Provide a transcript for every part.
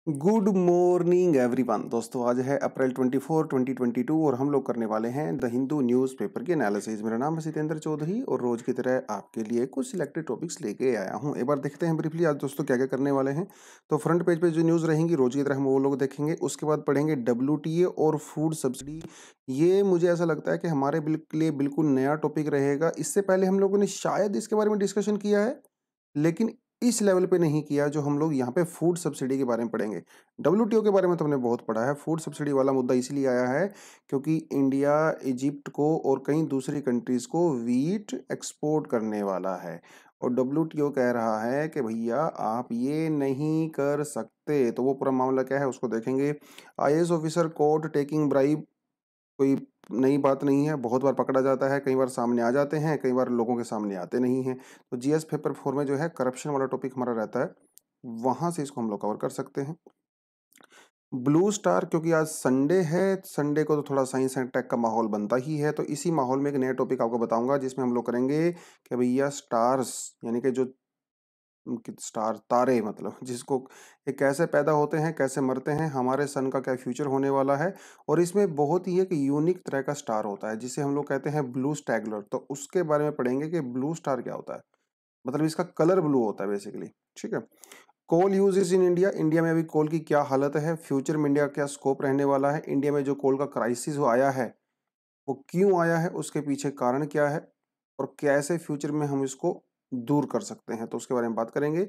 Good morning everyone. दोस्तों आज है अप्रैल 24 2022 और हम लोग करने वाले हैं द हिंदू न्यूज़पेपर की एनालिसिस। मेरा नाम है सितेंद्र चौधरी और रोज की तरह आपके लिए कुछ सिलेक्टेड टॉपिक्स लेके आया हूं। एक बार देखते हैं ब्रीफली आज दोस्तों क्या क्या करने वाले हैं। तो फ्रंट पेज पे जो न्यूज़ रहेंगी रोज की तरह हम वो लोग देखेंगे। उसके बाद पढ़ेंगे WTA और फूड सब्सिडी। ये मुझे ऐसा लगता है कि हमारे लिए बिल्कुल नया टॉपिक रहेगा। इससे पहले हम लोगों ने शायद इसके बारे में डिस्कशन किया है, लेकिन इस लेवल पे नहीं किया जो हम लोग यहाँ पे फूड सब्सिडी के बारे में पढ़ेंगे। WTO के बारे में तो हमने बहुत पढ़ा है। फूड सब्सिडी वाला मुद्दा इसलिए आया है क्योंकि इंडिया इजिप्ट को और कई दूसरी कंट्रीज को वीट एक्सपोर्ट करने वाला है और WTO कह रहा है कि भैया आप ये नहीं कर सकते। तो वो पूरा मामला क्या है उसको देखेंगे। IAS officer court taking bribe कोई नई बात नहीं है, बहुत बार पकड़ा जाता है, कई बार सामने आ जाते हैं, कई बार लोगों के सामने आते नहीं हैं। तो GS पेपर 4 में जो है करप्शन वाला टॉपिक हमारा रहता है, वहां से इसको हम लोग कवर कर सकते हैं। ब्लू स्टार, क्योंकि आज संडे है, संडे को तो थोड़ा साइंस एंड टेक का माहौल बनता ही है, तो इसी माहौल में एक नया टॉपिक आपको बताऊंगा जिसमें हम लोग करेंगे कि भैया स्टार्स यानी कि जो स्टार तारे, मतलब जिसको ये कैसे पैदा होते हैं, कैसे मरते हैं, हमारे सन का क्या फ्यूचर होने वाला है। और इसमें बहुत ही एक यूनिक तरह का स्टार होता है जिसे हम लोग कहते हैं ब्लू स्टैगलर। तो उसके बारे में पढ़ेंगे कि ब्लू स्टार क्या होता है, मतलब इसका कलर ब्लू होता है बेसिकली। ठीक है। कोल यूजेस इन इंडिया, इंडिया में अभी कोल की क्या हालत है, फ्यूचर में इंडिया का क्या स्कोप रहने वाला है, इंडिया में जो कोल का क्राइसिस आया है वो क्यों आया है, उसके पीछे कारण क्या है और कैसे फ्यूचर में हम इसको दूर कर सकते हैं, तो उसके बारे में बात करेंगे।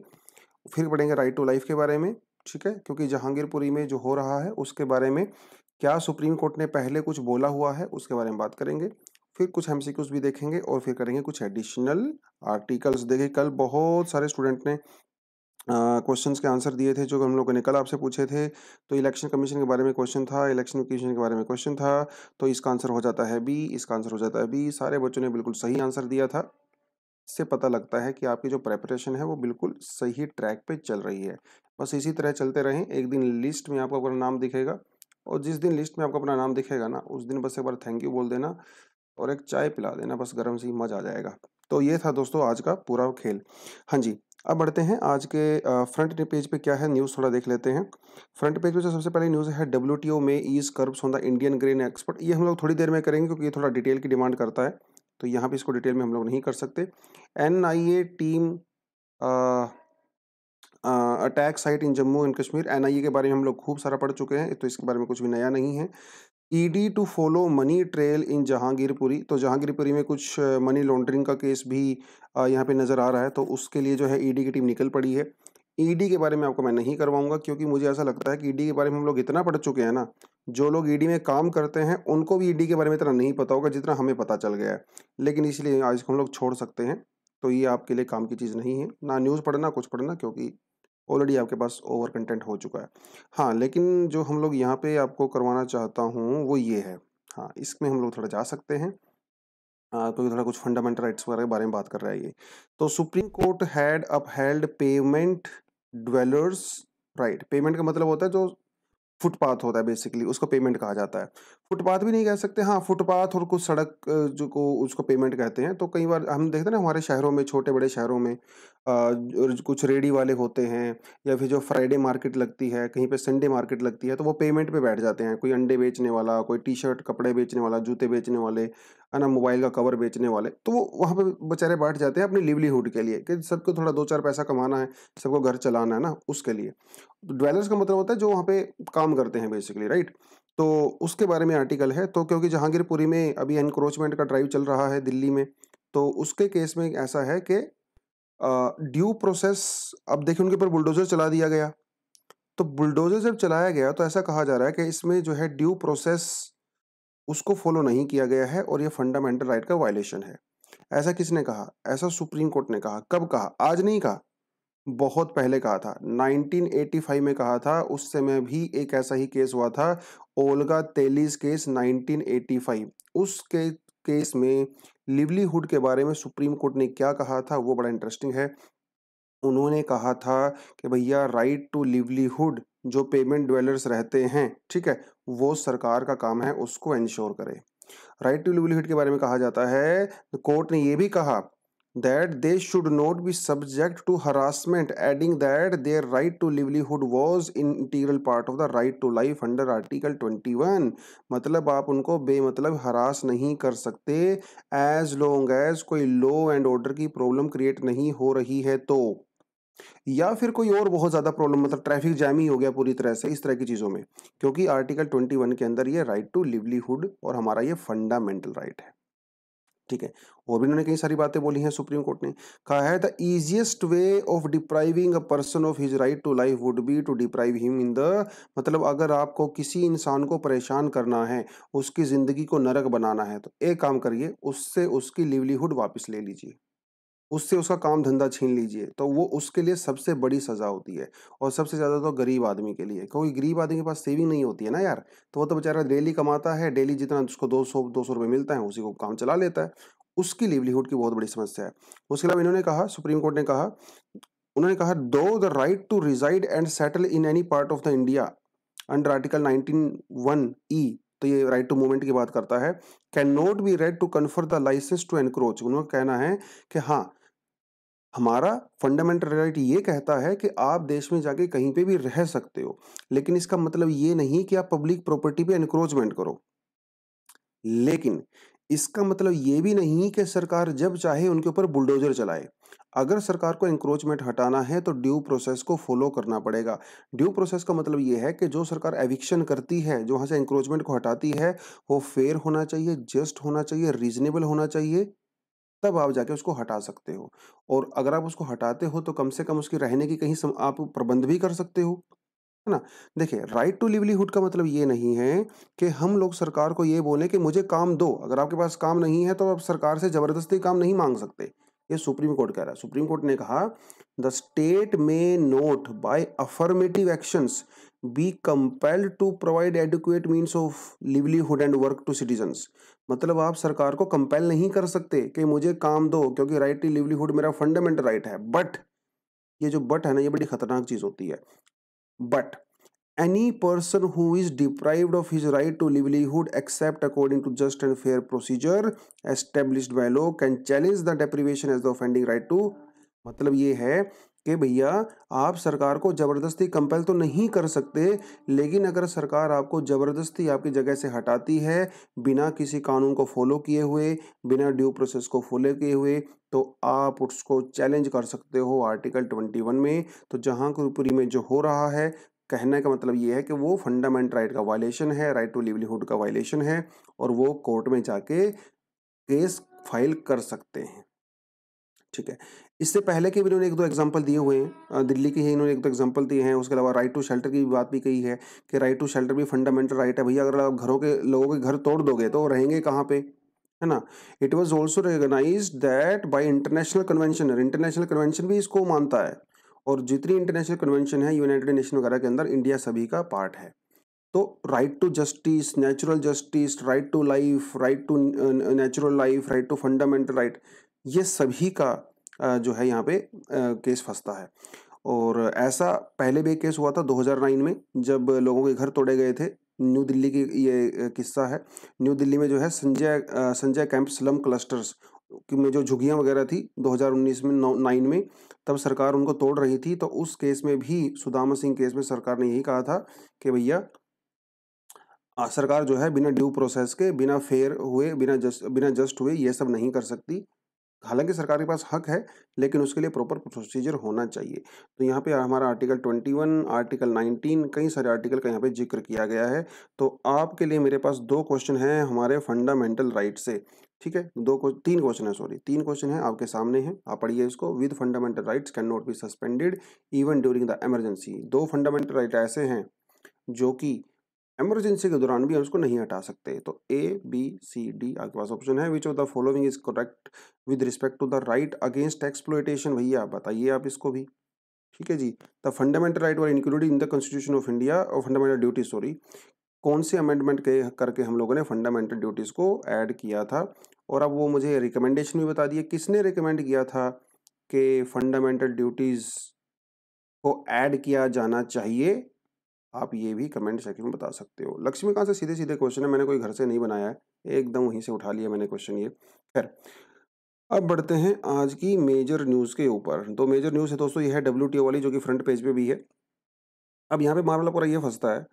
फिर पढ़ेंगे राइट टू लाइफ के बारे में। ठीक है, क्योंकि जहांगीरपुरी में जो हो रहा है उसके बारे में क्या सुप्रीम कोर्ट ने पहले कुछ बोला हुआ है उसके बारे में बात करेंगे। फिर कुछ MCQs भी देखेंगे और फिर करेंगे कुछ एडिशनल आर्टिकल्स। देखिए कल बहुत सारे स्टूडेंट ने क्वेश्चंस के आंसर दिए थे जो हम लोगों ने कल आपसे पूछे थे। तो इलेक्शन कमीशन के बारे में क्वेश्चन था, इलेक्शन कमीशन के बारे में क्वेश्चन था, तो इसका आंसर हो जाता है बी, इसका आंसर हो जाता है बी। सारे बच्चों ने बिल्कुल सही आंसर दिया था। इससे पता लगता है कि आपकी जो प्रेपरेशन है वो बिल्कुल सही ट्रैक पे चल रही है। बस इसी तरह चलते रहें, एक दिन लिस्ट में आपका अपना नाम दिखेगा और जिस दिन लिस्ट में आपका अपना नाम दिखेगा ना उस दिन बस एक बार थैंक यू बोल देना और एक चाय पिला देना, बस गर्म सी, मजा आ जाएगा। तो ये था दोस्तों आज का पूरा खेल। हाँ जी, अब बढ़ते हैं आज के फ्रंट पेज पे क्या है न्यूज़, थोड़ा देख लेते हैं। फ्रंट पेज पे जो सबसे पहले न्यूज़ है WTO में ease curbs on the Indian grain export. ये हम लोग थोड़ी देर में करेंगे क्योंकि ये थोड़ा डिटेल की डिमांड करता है, तो यहाँ पे इसको डिटेल में हम लोग नहीं कर सकते। NIA team attack site in Jammu and Kashmir, NIA के बारे में हम लोग खूब सारा पढ़ चुके हैं, तो इसके बारे में कुछ भी नया नहीं है। ED to follow money trail in Jahangirpuri, तो जहांगीरपुरी में कुछ मनी लॉन्ड्रिंग का केस भी यहाँ पे नज़र आ रहा है, तो उसके लिए जो है ED की टीम निकल पड़ी है। ED के बारे में आपको मैं नहीं करवाऊंगा क्योंकि मुझे ऐसा लगता है कि ED के बारे में हम लोग इतना पढ़ चुके हैं ना, जो लोग ED में काम करते हैं उनको भी ED के बारे में इतना नहीं पता होगा जितना हमें पता चल गया है, लेकिन इसलिए आज हम लोग छोड़ सकते हैं। तो ये आपके लिए काम की चीज़ नहीं है, ना न्यूज़ पढ़ना कुछ पढ़ना, क्योंकि ऑलरेडी आपके पास ओवर कंटेंट हो चुका है। हाँ, लेकिन जो हम लोग यहाँ पे आपको करवाना चाहता हूँ वो ये है। हाँ, इसमें हम लोग थोड़ा जा सकते हैं क्योंकि थोड़ा कुछ फंडामेंटल राइट्स वगैरह के बारे में बात कर रहा है ये। तो supreme court had upheld payment dwellers right. Payment का मतलब होता है जो फुटपाथ होता है बेसिकली, उसको पेमेंट कहा जाता है। फुटपाथ भी नहीं कह सकते, हाँ फुटपाथ और कुछ सड़क जो को उसको पेमेंट कहते हैं। तो कई बार हम देखते हैं ना हमारे शहरों में, छोटे बड़े शहरों में कुछ रेडी वाले होते हैं या फिर जो फ्राइडे मार्केट लगती है, कहीं पे संडे मार्केट लगती है, तो वो पेमेंट पे बैठ जाते हैं। कोई अंडे बेचने वाला, कोई टी-शर्ट कपड़े बेचने वाला, जूते बेचने वाले, है ना, मोबाइल का कवर बेचने वाले, तो वो वहाँ पे बेचारे बैठ जाते हैं अपनी लिवलीहुड के लिए कि सबको थोड़ा दो चार पैसा कमाना है, सबको घर चलाना है ना, उसके लिए। ड्वेलर्स का मतलब होता है जो वहाँ पे काम करते हैं बेसिकली, राइट। तो उसके बारे में आर्टिकल है। तो क्योंकि जहांगीरपुरी में अभी एनक्रोचमेंट का ड्राइव चल रहा है दिल्ली में, तो उसके केस में ऐसा है कि ड्यू प्रोसेस, अब देखिए उनके ऊपर बुलडोजर चला दिया गया। तो बुलडोजर जब चलाया गया तो ऐसा कहा जा रहा है कि इसमें जो है ड्यू प्रोसेस उसको फॉलो नहीं किया गया है और ये फंडामेंटल राइट का वायलेशन है। ऐसा किसने कहा? ऐसा सुप्रीम कोर्ट ने कहा। कब कहा? आज नहीं कहा, बहुत पहले कहा था, 1985 में कहा था। उस समय भी एक ऐसा ही केस हुआ था, ओल्गा तेलीज केस 1985। उस केस में लिवलीहुड के बारे में सुप्रीम कोर्ट ने क्या कहा था वो बड़ा इंटरेस्टिंग है। उन्होंने कहा था कि भैया राइट टू लिवलीहुड जो पेमेंट ड्वेलर्स रहते हैं, ठीक है, वो सरकार का काम है उसको इंश्योर करे। राइट टू लिवलीहुड के बारे में कहा जाता है। कोर्ट ने ये भी कहा that they should not be subject to harassment, adding that their right to livelihood was an integral part of the right to life under Article 21। मतलब आप उनको बेमतलब हरास नहीं कर सकते एज लॉन्ग एज कोई लॉ एंड ऑर्डर की problem create नहीं हो रही है तो, या फिर कोई और बहुत ज्यादा प्रॉब्लम मतलब ट्रैफिक जैम ही हो गया पूरी तरह से इस तरह की चीजों में, क्योंकि आर्टिकल 21 के अंदर ये राइट टू लिवलीहुड और हमारा ये फंडामेंटल राइट है। ठीक है, और भी उन्होंने कई सारी बातें बोली हैं। सुप्रीम कोर्ट ने कहा है the easiest way of depriving a person of his right to life would be to deprive him in the, मतलब अगर आपको किसी इंसान को परेशान करना है, उसकी जिंदगी को नरक बनाना है, तो एक काम करिए, उससे उसकी लिवलीहुड वापस ले लीजिए, उससे उसका काम धंधा छीन लीजिए, तो वो उसके लिए सबसे बड़ी सजा होती है। और सबसे ज्यादा तो गरीब आदमी के लिए, कोई गरीब आदमी के पास सेविंग नहीं होती है ना यार, तो वो तो बेचारा डेली कमाता है, डेली जितना उसको 200 रुपए मिलता है उसी को काम चला लेता है, उसकी लिवलीहुड की बहुत बड़ी समस्या है। उसके अलावा इन्होंने कहा, सुप्रीम कोर्ट ने कहा, उन्होंने कहा दो the right to reside and settle in any part of the India under article 19(1)(e), तो ये राइट टू मूवमेंट की बात करता है, can not be read to confer the licence to encroach. उन्होंने कहना है कि हाँ, हमारा फंडामेंटल राइट ये कहता है कि आप देश में जाके कहीं पे भी रह सकते हो, लेकिन इसका मतलब ये नहीं कि आप पब्लिक प्रॉपर्टी पे एनक्रोचमेंट करो। लेकिन इसका मतलब ये भी नहीं कि सरकार जब चाहे उनके ऊपर बुलडोजर चलाए। अगर सरकार को एनक्रोचमेंट हटाना है तो ड्यू प्रोसेस को फॉलो करना पड़ेगा। ड्यू प्रोसेस का मतलब ये है कि जो सरकार एविक्शन करती है, जो वहां से एनक्रोचमेंट को हटाती है, वो फेयर होना चाहिए, जस्ट होना चाहिए, रीजनेबल होना चाहिए, तब आप जाके उसको हटा सकते हो। और अगर आप उसको हटाते हो तो कम से कम उसके रहने की कहीं आप प्रबंध भी कर सकते हो, है ना। देखिए, राइट टू लिवलीहुड का मतलब ये नहीं है कि हम लोग सरकार को ये बोले कि मुझे काम दो, अगर आपके पास काम नहीं है तो आप सरकार से जबरदस्ती काम नहीं मांग सकते। ये सुप्रीम कोर्ट कह रहा है। सुप्रीम कोर्ट ने कहा the state may not by affirmative actions be compelled to provide adequate means of livelihood and work to citizens. मतलब आप सरकार को कंपेल नहीं कर सकते कि मुझे काम दो, क्योंकि राइट टू लिवलीहुड मेरा फंडामेंटल राइट है। बट ये जो बट है ना, ये बड़ी खतरनाक चीज होती है। But any person who is deprived of his right to livelihood except according to just and fair procedure established by law can challenge the deprivation as the offending right to, मतलब ये है कि भैया आप सरकार को जबरदस्ती कंपेल तो नहीं कर सकते, लेकिन अगर सरकार आपको जबरदस्ती आपकी जगह से हटाती है बिना किसी कानून को फॉलो किए हुए, बिना ड्यू प्रोसेस को फॉलो किए हुए, तो आप उसको चैलेंज कर सकते हो आर्टिकल 21 में। तो जहां कुरुपुरी में जो हो रहा है, कहने का मतलब ये है कि वो फंडामेंटल राइट का वायलेशन है, राइट टू लिवलीहुड का वायलेशन है, और वो कोर्ट में जाके केस फाइल कर सकते हैं। ठीक है, इससे पहले के भी इन्होंने एक दो एग्जांपल दिए हुए हैं, दिल्ली के ही इन्होंने एक दो एग्जांपल दिए हैं। उसके अलावा राइट टू शेल्टर की भी बात भी कही है कि राइट टू शेल्टर भी फंडामेंटल राइट है। भैया अगर आप घरों के लोगों के घर तोड़ दोगे तो रहेंगे कहाँ पे, है ना। It was also recognised that by international convention, international convention भी इसको मानता है, और जितनी इंटरनेशनल कन्वेंशन है यूनाइटेड नेशन वगैरह के अंदर, इंडिया सभी का पार्ट है। तो right to justice, natural justice, right to life, right to natural life, right to fundamental right, ये सभी का जो है यहाँ पे केस फंसता है। और ऐसा पहले भी एक केस हुआ था 2009 में, जब लोगों के घर तोड़े गए थे। न्यू दिल्ली की ये किस्सा है। न्यू दिल्ली में जो है संजय कैंप स्लम क्लस्टर्स में जो झुग्गियां वगैरह थी 2019 में 9 में, तब सरकार उनको तोड़ रही थी। तो उस केस में भी, सुदामा सिंह केस में, सरकार ने यही कहा था कि भैया सरकार जो है बिना ड्यू प्रोसेस के, बिना फेयर हुए, बिना जस्ट हुए ये सब नहीं कर सकती। हालांकि सरकार के पास हक है, लेकिन उसके लिए प्रॉपर प्रोसीजर होना चाहिए। तो यहाँ पे हमारा आर्टिकल 21, आर्टिकल 19, कई सारे आर्टिकल का यहाँ पे जिक्र किया गया है। तो आपके लिए मेरे पास दो क्वेश्चन हैं हमारे फंडामेंटल राइट से। ठीक है, तीन क्वेश्चन है, सॉरी, तीन क्वेश्चन है, आपके सामने है, आप पढ़िए इसको। With fundamental rights can not be suspended even during the emergency. दो फंडामेंटल राइट ऐसे हैं जो कि इमरजेंसी के दौरान भी हम उसको नहीं हटा सकते। तो A, B, C, D आपके पास ऑप्शन है। Which of the following is correct with respect to the right against exploitation. भैया बताइए आप इसको भी। ठीक है जी, the fundamental right were included in the constitution of India, और फंडामेंटल ड्यूटी, सॉरी, कौन से अमेंडमेंट के करके हम लोगों ने फंडामेंटल ड्यूटीज को ऐड किया था। और अब वो मुझे रिकमेंडेशन भी बता दिए, किसने रिकमेंड किया था कि फंडामेंटल ड्यूटीज को ऐड किया जाना चाहिए। आप ये भी कमेंट सेक्शन में बता सकते हो। लक्ष्मीकांत से सीधे सीधे क्वेश्चन है, मैंने कोई घर से नहीं बनाया है, एकदम वहीं से उठा लिया मैंने क्वेश्चन ये। खैर, अब बढ़ते हैं आज की मेजर न्यूज़ के ऊपर। तो मेजर न्यूज़ है दोस्तों, ये है डब्ल्यूटीओ वाली, जो कि फ्रंट पेज पे भी है। अब यहाँ पे मामला पूरा ये फँसता है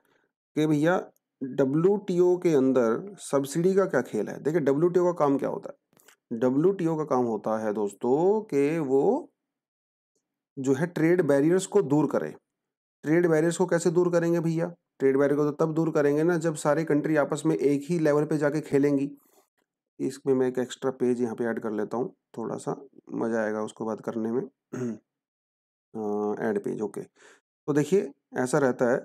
कि भैया डब्ल्यूटीओ के अंदर सब्सिडी का क्या खेल है? देखिए डब्ल्यूटीओ का काम क्या होता है? डब्ल्यूटीओ का काम होता है दोस्तों कि वो जो है ट्रेड बैरियर्स को दूर करे। ट्रेड बैरियर्स को कैसे दूर करेंगे भैया? ट्रेड बैरियर को तो तब दूर करेंगे ना जब सारे कंट्री आपस में एक ही लेवल पे जाके खेलेंगी। इसमें मैं एक एक्स्ट्रा पेज यहाँ पे ऐड कर लेता हूँ, थोड़ा-सा मज़ा आएगा उसको बात करने में। Add page, okay. तो देखिए ऐसा रहता है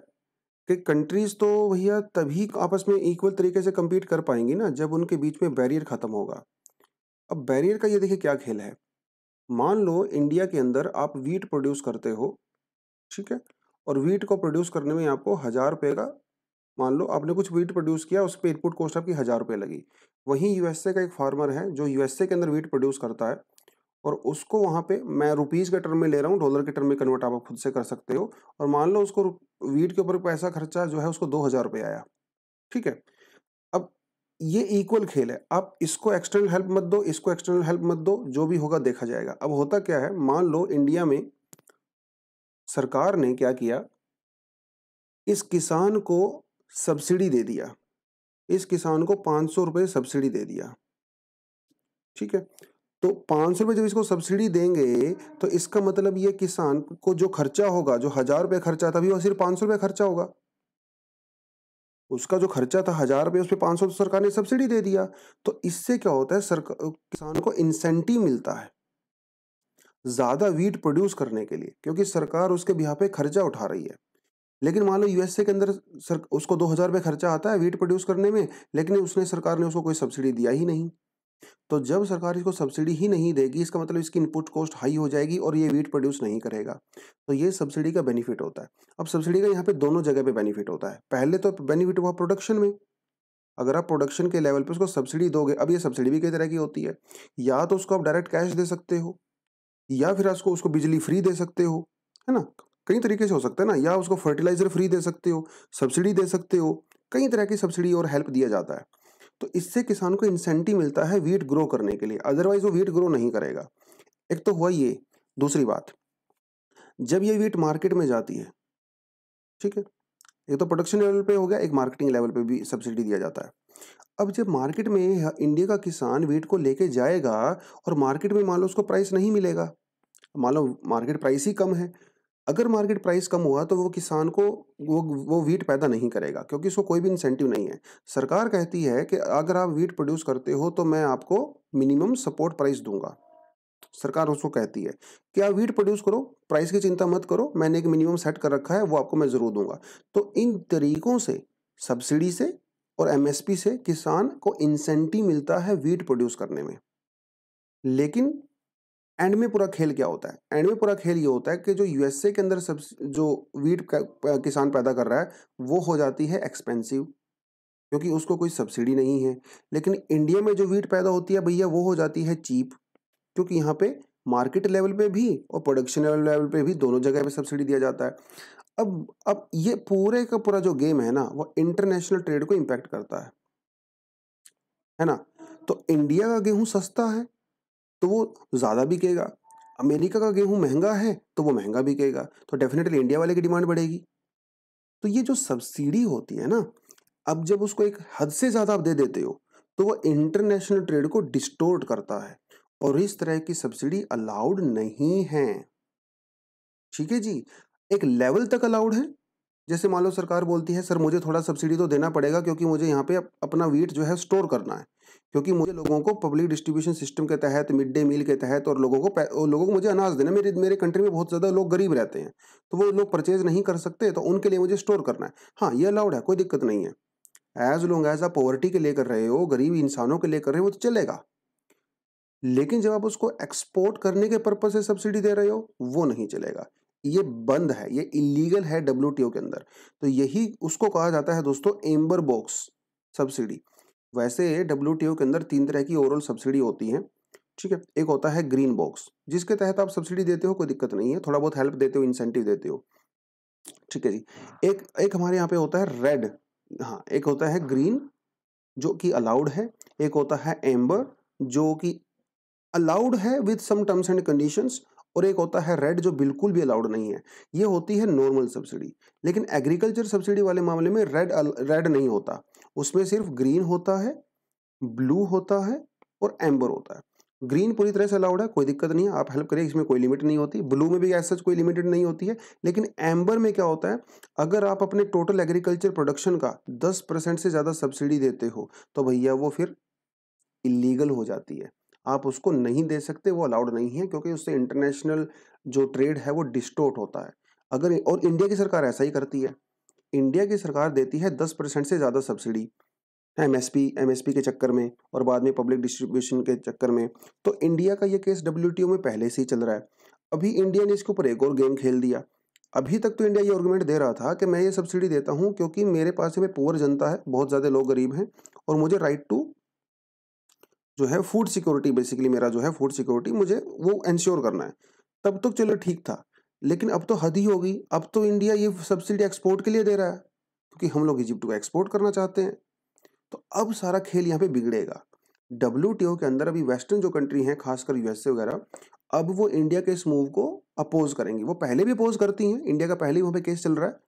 कि कंट्रीज़ तो भैया तभी आपस में इक्वल तरीके से कम्पीट कर पाएँगी ना जब उनके बीच में बैरियर खत्म होगा। अब बैरियर का ये देखिए क्या खेल है। मान लो इंडिया के अंदर आप व्हीट प्रोड्यूस करते हो, ठीक है? और व्हीट को प्रोड्यूस करने में आपको ₹1000 का, मान लो आपने कुछ व्हीट प्रोड्यूस किया, उस पे इनपुट कॉस्ट आपकी ₹1000 लगी। वहीं यूएसए का एक फार्मर है जो यूएसए के अंदर व्हीट प्रोड्यूस करता है और उसको वहाँ पे, मैं रुपीज़ के टर्म में ले रहा हूँ, डॉलर के टर्म में कन्वर्ट आप खुद से कर सकते हो, और मान लो उसको व्हीट के ऊपर पैसा खर्चा जो है उसको ₹2000 आया, ठीक है? अब ये इक्वल खेल है, आप इसको एक्सटर्नल हेल्प मत दो, इसको एक्सटर्नल हेल्प मत दो, जो भी होगा देखा जाएगा। अब होता क्या है, मान लो इंडिया में सरकार ने क्या किया, इस किसान को सब्सिडी दे दिया, इस किसान को ₹500 सब्सिडी दे दिया, ठीक है? तो ₹500 जब इसको सब्सिडी देंगे, तो इसका मतलब ये किसान को जो खर्चा होगा, जो ₹1000 खर्चा था, अभी वो सिर्फ ₹500 खर्चा होगा। उसका जो खर्चा था ₹1000, उसपे 500 तो सरकार ने सब्सिडी दे दिया। तो इससे क्या होता है, किसान को इंसेंटिव मिलता है ज़्यादा व्हीट प्रोड्यूस करने के लिए, क्योंकि सरकार उसके बिहाफ़ पे खर्चा उठा रही है। लेकिन मान लो यूएसए के अंदर उसको ₹2000 खर्चा आता है व्हीट प्रोड्यूस करने में, लेकिन सरकार ने उसको कोई सब्सिडी दिया ही नहीं। तो जब सरकार इसको सब्सिडी ही नहीं देगी, इसका मतलब इसकी इनपुट कॉस्ट हाई हो जाएगी और ये व्हीट प्रोड्यूस नहीं करेगा। तो ये सब्सिडी का बेनिफिट होता है। अब सब्सिडी का यहाँ पे दोनों जगह पे बेनिफिट होता है। पहले तो बेनिफिट हुआ प्रोडक्शन में। अगर आप प्रोडक्शन के लेवल पे उसको सब्सिडी दोगे, अब ये सब्सिडी भी कई तरह की होती है। या तो उसको आप डायरेक्ट कैश दे सकते हो, या फिर उसको उसको बिजली फ्री दे सकते हो, है ना? कई तरीके से हो सकता है ना, या उसको फर्टिलाइज़र फ्री दे सकते हो, सब्सिडी दे सकते हो। कई तरह की सब्सिडी और हेल्प दिया जाता है। तो इससे किसान को इंसेंटिव मिलता है व्हीट ग्रो करने के लिए, अदरवाइज़ वो व्हीट ग्रो नहीं करेगा। एक तो हुआ ये, दूसरी बात, जब ये व्हीट मार्केट में जाती है, ठीक है? एक तो प्रोडक्शन लेवल पे हो गया, एक मार्केटिंग लेवल पे भी सब्सिडी दिया जाता है। अब जब मार्केट में इंडिया का किसान व्हीट को लेके जाएगा और मार्केट में मान लो उसको प्राइस नहीं मिलेगा, मान लो मार्केट प्राइस ही कम है। अगर मार्केट प्राइस कम हुआ तो वो किसान को वो व्हीट पैदा नहीं करेगा, क्योंकि उसको कोई भी इंसेंटिव नहीं है। सरकार कहती है कि अगर आप व्हीट प्रोड्यूस करते हो तो मैं आपको मिनिमम सपोर्ट प्राइस दूँगा। सरकार उसको कहती है कि आप व्हीट प्रोड्यूस करो, प्राइस की चिंता मत करो, मैंने एक मिनिमम सेट कर रखा है, वो आपको मैं ज़रूर दूँगा। तो इन तरीकों से, सब्सिडी से और एमएसपी से किसान को इंसेंटिव मिलता है व्हीट प्रोड्यूस करने में। लेकिन एंड में पूरा खेल क्या होता है? एंड में पूरा खेल ये होता है कि जो यूएसए के अंदर जो व्हीट किसान पैदा कर रहा है, वो हो जाती है एक्सपेंसिव, क्योंकि उसको कोई सब्सिडी नहीं है। लेकिन इंडिया में जो व्हीट पैदा होती है भैया, वो हो जाती है चीप, क्योंकि यहाँ पे मार्केट लेवल पे भी और प्रोडक्शन लेवल पे भी दोनों जगह पे सब्सिडी दिया जाता है। अब ये पूरे का पूरा जो गेम है ना, वो इंटरनेशनल ट्रेड को इम्पैक्ट करता है ना? तो इंडिया का गेहूँ सस्ता है, तो वो ज़्यादा बिकेगा। अमेरिका का गेहूँ महँगा है, तो वो महँगा बिकेगा। तो डेफ़िनेटली इंडिया वाले की डिमांड बढ़ेगी। तो ये जो सब्सिडी होती है ना, अब जब उसको एक हद से ज़्यादा आप दे देते हो, तो वो इंटरनेशनल ट्रेड को डिस्टॉर्ट करता है और इस तरह की सब्सिडी अलाउड नहीं है। ठीक है जी? एक लेवल तक अलाउड है। जैसे मान लो सरकार बोलती है, सर मुझे थोड़ा सब्सिडी तो देना पड़ेगा, क्योंकि मुझे यहाँ पे अपना व्हीट जो है स्टोर करना है, क्योंकि मुझे लोगों को पब्लिक डिस्ट्रीब्यूशन सिस्टम के तहत, मिड डे मील के तहत, और लोगों को मुझे अनाज देना है। मेरे मेरे कंट्री में बहुत ज़्यादा लोग गरीब रहते हैं, तो वो लोग परचेज नहीं कर सकते, तो उनके लिए मुझे स्टोर करना है। हाँ, ये अलाउड है, कोई दिक्कत नहीं है। एज लॉन्ग एज आप पॉवर्टी के लिए कर रहे हो, गरीब इंसानों के लिए कर रहे हो, वो तो चलेगा। लेकिन जब आप उसको एक्सपोर्ट करने के पर्पज से सब्सिडी दे रहे हो, वो नहीं चलेगा। ये बंद है, ये इलीगल है डब्ल्यूटीओ के अंदर। तो यही उसको कहा जाता है दोस्तों एम्बर बॉक्स सब्सिडी। वैसे डब्ल्यूटीओ के अंदर 3 तरह की ओवरऑल सब्सिडी होती हैं, ठीक है? एक होता है ग्रीन बॉक्स, जिसके तहत आप सब्सिडी देते हो, कोई दिक्कत नहीं है, थोड़ा बहुत हेल्प देते हो, इंसेंटिव देते हो, ठीक है जी। एक एक हमारे यहाँ पे होता है रेड, हाँ, एक होता है ग्रीन जो कि अलाउड है, एक होता है एम्बर जो कि अलाउड है with some terms and conditions, और एक होता है रेड जो बिल्कुल भी अलाउड नहीं है। ये होती है नॉर्मल सब्सिडी। लेकिन एग्रीकल्चर सब्सिडी वाले मामले में रेड नहीं होता, उसमें सिर्फ ग्रीन होता है, ब्लू होता है और एम्बर होता है। ग्रीन पूरी तरह से अलाउड है, कोई दिक्कत नहीं है, आप हेल्प करिए, इसमें कोई लिमिट नहीं होती। ब्लू में भी ऐसा कोई लिमिटेड नहीं होती है। लेकिन एम्बर में क्या होता है, अगर आप अपने टोटल एग्रीकल्चर प्रोडक्शन का 10% से ज़्यादा सब्सिडी देते हो तो भैया वो फिर इलीगल हो जाती है। आप उसको नहीं दे सकते, वो अलाउड नहीं है, क्योंकि उससे इंटरनेशनल जो ट्रेड है वो डिस्टोर्ट होता है। अगर और इंडिया की सरकार ऐसा ही करती है। इंडिया की सरकार देती है 10% से ज़्यादा सब्सिडी एमएसपी के चक्कर में और बाद में पब्लिक डिस्ट्रीब्यूशन के चक्कर में। तो इंडिया का ये केस डब्ल्यूटीओ में पहले से ही चल रहा है। अभी इंडिया ने इसके ऊपर एक और गेम खेल दिया। अभी तक तो इंडिया ये आर्गुमेंट दे रहा था कि मैं ये सब्सिडी देता हूँ क्योंकि मेरे पास में पुअर जनता है, बहुत ज़्यादा लोग गरीब हैं, और मुझे राइट टू जो है फूड सिक्योरिटी, बेसिकली मेरा जो है फूड सिक्योरिटी मुझे वो इंश्योर करना है। तब तो चलो ठीक था, लेकिन अब तो हद ही हो गई। अब तो इंडिया ये सब्सिडी एक्सपोर्ट के लिए दे रहा है, क्योंकि हम लोग इजिप्ट को एक्सपोर्ट करना चाहते हैं। तो अब सारा खेल यहाँ पे बिगड़ेगा। डब्ल्यूटीओ के अंदर अभी वेस्टर्न जो कंट्री हैं, खासकर यूएसए वगैरह, अब वो इंडिया के इस मूव को अपोज करेंगी। वो पहले भी अपोज करती हैं, इंडिया का पहले ही वहाँ पे केस चल रहा है,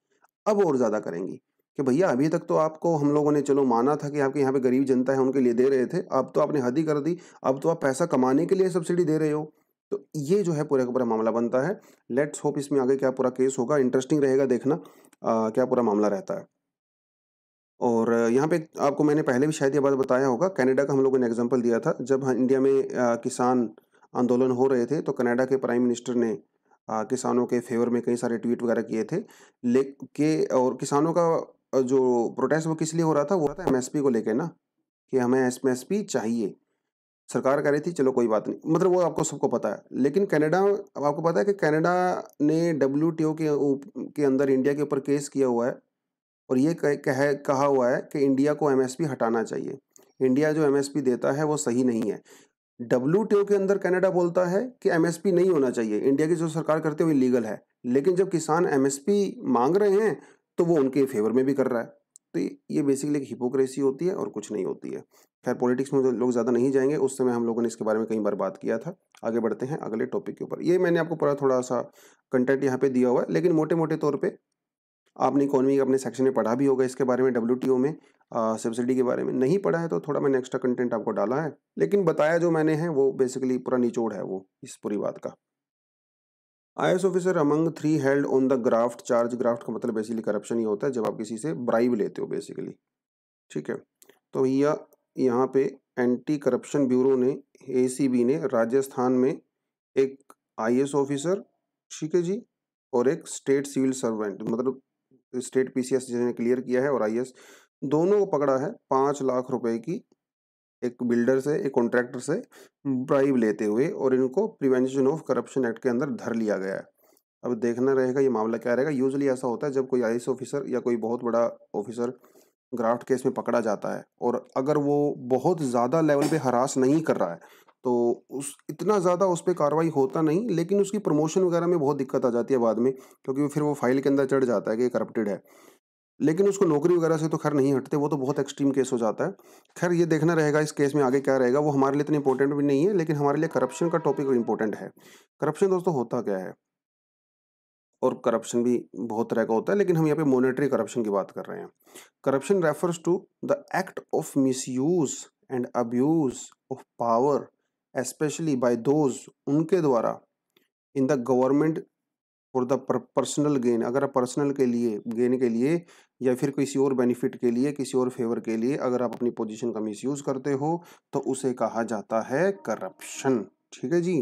अब और ज़्यादा करेंगी कि भैया अभी तक तो आपको हम लोगों ने चलो माना था कि आपके यहाँ पे गरीब जनता है उनके लिए दे रहे थे, अब तो आपने हद ही कर दी, अब तो आप पैसा कमाने के लिए सब्सिडी दे रहे हो। तो ये जो है पूरा का पूरा मामला बनता है। लेट्स होप इसमें आगे क्या पूरा केस होगा, इंटरेस्टिंग रहेगा देखना क्या पूरा मामला रहता है। और यहाँ पे आपको मैंने पहले भी शायद ये बात बताया होगा, कनाडा का हम लोगों ने एग्जांपल दिया था। जब इंडिया में किसान आंदोलन हो रहे थे तो कनाडा के प्राइम मिनिस्टर ने किसानों के फेवर में कई सारे ट्वीट वगैरह किए थे। और किसानों का जो प्रोटेस्ट वो किस लिए हो रहा था, वो रहा था एमएसपी को लेके ना, कि हमें एमएसपी चाहिए। सरकार कह रही थी चलो कोई बात नहीं, मतलब वो आपको सबको पता है। लेकिन कनाडा, अब आपको पता है कि कनाडा ने डब्ल्यूटीओ के अंदर इंडिया के ऊपर केस किया हुआ है, और ये कहा हुआ है कि इंडिया को एमएसपी हटाना चाहिए। इंडिया जो एमएसपी देता है वो सही नहीं है। डब्ल्यूटीओ के अंदर कनाडा बोलता है कि एमएसपी नहीं होना चाहिए, इंडिया की जो सरकार करती है वो इलीगल है। लेकिन जब किसान एमएसपी मांग रहे हैं तो वो उनके फेवर में भी कर रहा है। तो ये बेसिकली एक हिपोक्रेसी होती है और कुछ नहीं होती है। खैर पॉलिटिक्स में जो लोग ज़्यादा नहीं जाएंगे, उस समय हम लोगों ने इसके बारे में कई बार बात किया था। आगे बढ़ते हैं अगले टॉपिक के ऊपर। ये मैंने आपको पूरा थोड़ा सा कंटेंट यहाँ पे दिया हुआ है, लेकिन मोटे मोटे तौर पे आपने इकोनॉमी अपने सेक्शन में पढ़ा भी होगा इसके बारे में, डब्ल्यूटीओ में सब्सिडी के बारे में। नहीं पढ़ा है तो थोड़ा मैंने एक्स्ट्रा कंटेंट आपको डाला है, लेकिन बताया जो मैंने है वो बेसिकली पूरा निचोड़ है वो इस पूरी बात का। IAS officer among 3 held on the graft charge. Graft का मतलब बेसिकली करप्शन ही होता है, जब आप किसी से ब्राइब लेते हो बेसिकली। ठीक है, तो भैया यहाँ पे एंटी करप्शन ब्यूरो ने, एसीबी ने राजस्थान में एक आईएएस ऑफिसर, ठीक है जी, और एक स्टेट सिविल सर्वेंट, मतलब स्टेट पीसीएस जिन्होंने क्लियर किया है और आईएएस, दोनों को पकड़ा है 5 लाख रुपए की, एक बिल्डर से, एक कॉन्ट्रैक्टर से ब्राइब लेते हुए, और इनको प्रिवेंशन ऑफ करप्शन एक्ट के अंदर धर लिया गया है। अब देखना रहेगा ये मामला क्या रहेगा। यूजुअली ऐसा होता है जब कोई आईएएस ऑफिसर या कोई बहुत बड़ा ऑफिसर ग्राफ्ट केस में पकड़ा जाता है, और अगर वो बहुत ज़्यादा लेवल पे हरास नहीं कर रहा है तो उस इतना ज़्यादा उस पर कार्रवाई होता नहीं, लेकिन उसकी प्रमोशन वगैरह में बहुत दिक्कत आ जाती है बाद में, क्योंकि फिर वो फाइल के अंदर चढ़ जाता है कि करप्टेड है। लेकिन उसको नौकरी वगैरह से तो खैर नहीं हटते, वो तो बहुत एक्सट्रीम केस हो जाता है। खैर ये देखना रहेगा इस केस में आगे क्या रहेगा। वो हमारे लिए इतना इंपॉर्टेंट भी नहीं है, लेकिन हमारे लिए करप्शन का टॉपिक इंपॉर्टेंट है। करप्शन दोस्तों होता क्या है, और करप्शन भी बहुत तरह का होता है, लेकिन हम यहाँ पे मॉनेटरी करप्शन की बात कर रहे हैं। Corruption refers to the act of misuse and abuse of power, especially by those, उनके द्वारा, in the government for the personal gain. अगर आप पर्सनल के लिए गेन के लिए या फिर किसी और बेनिफिट के लिए, किसी और फेवर के लिए अगर आप अपनी पोजीशन का मिसयूज करते हो तो उसे कहा जाता है करप्शन। ठीक है जी।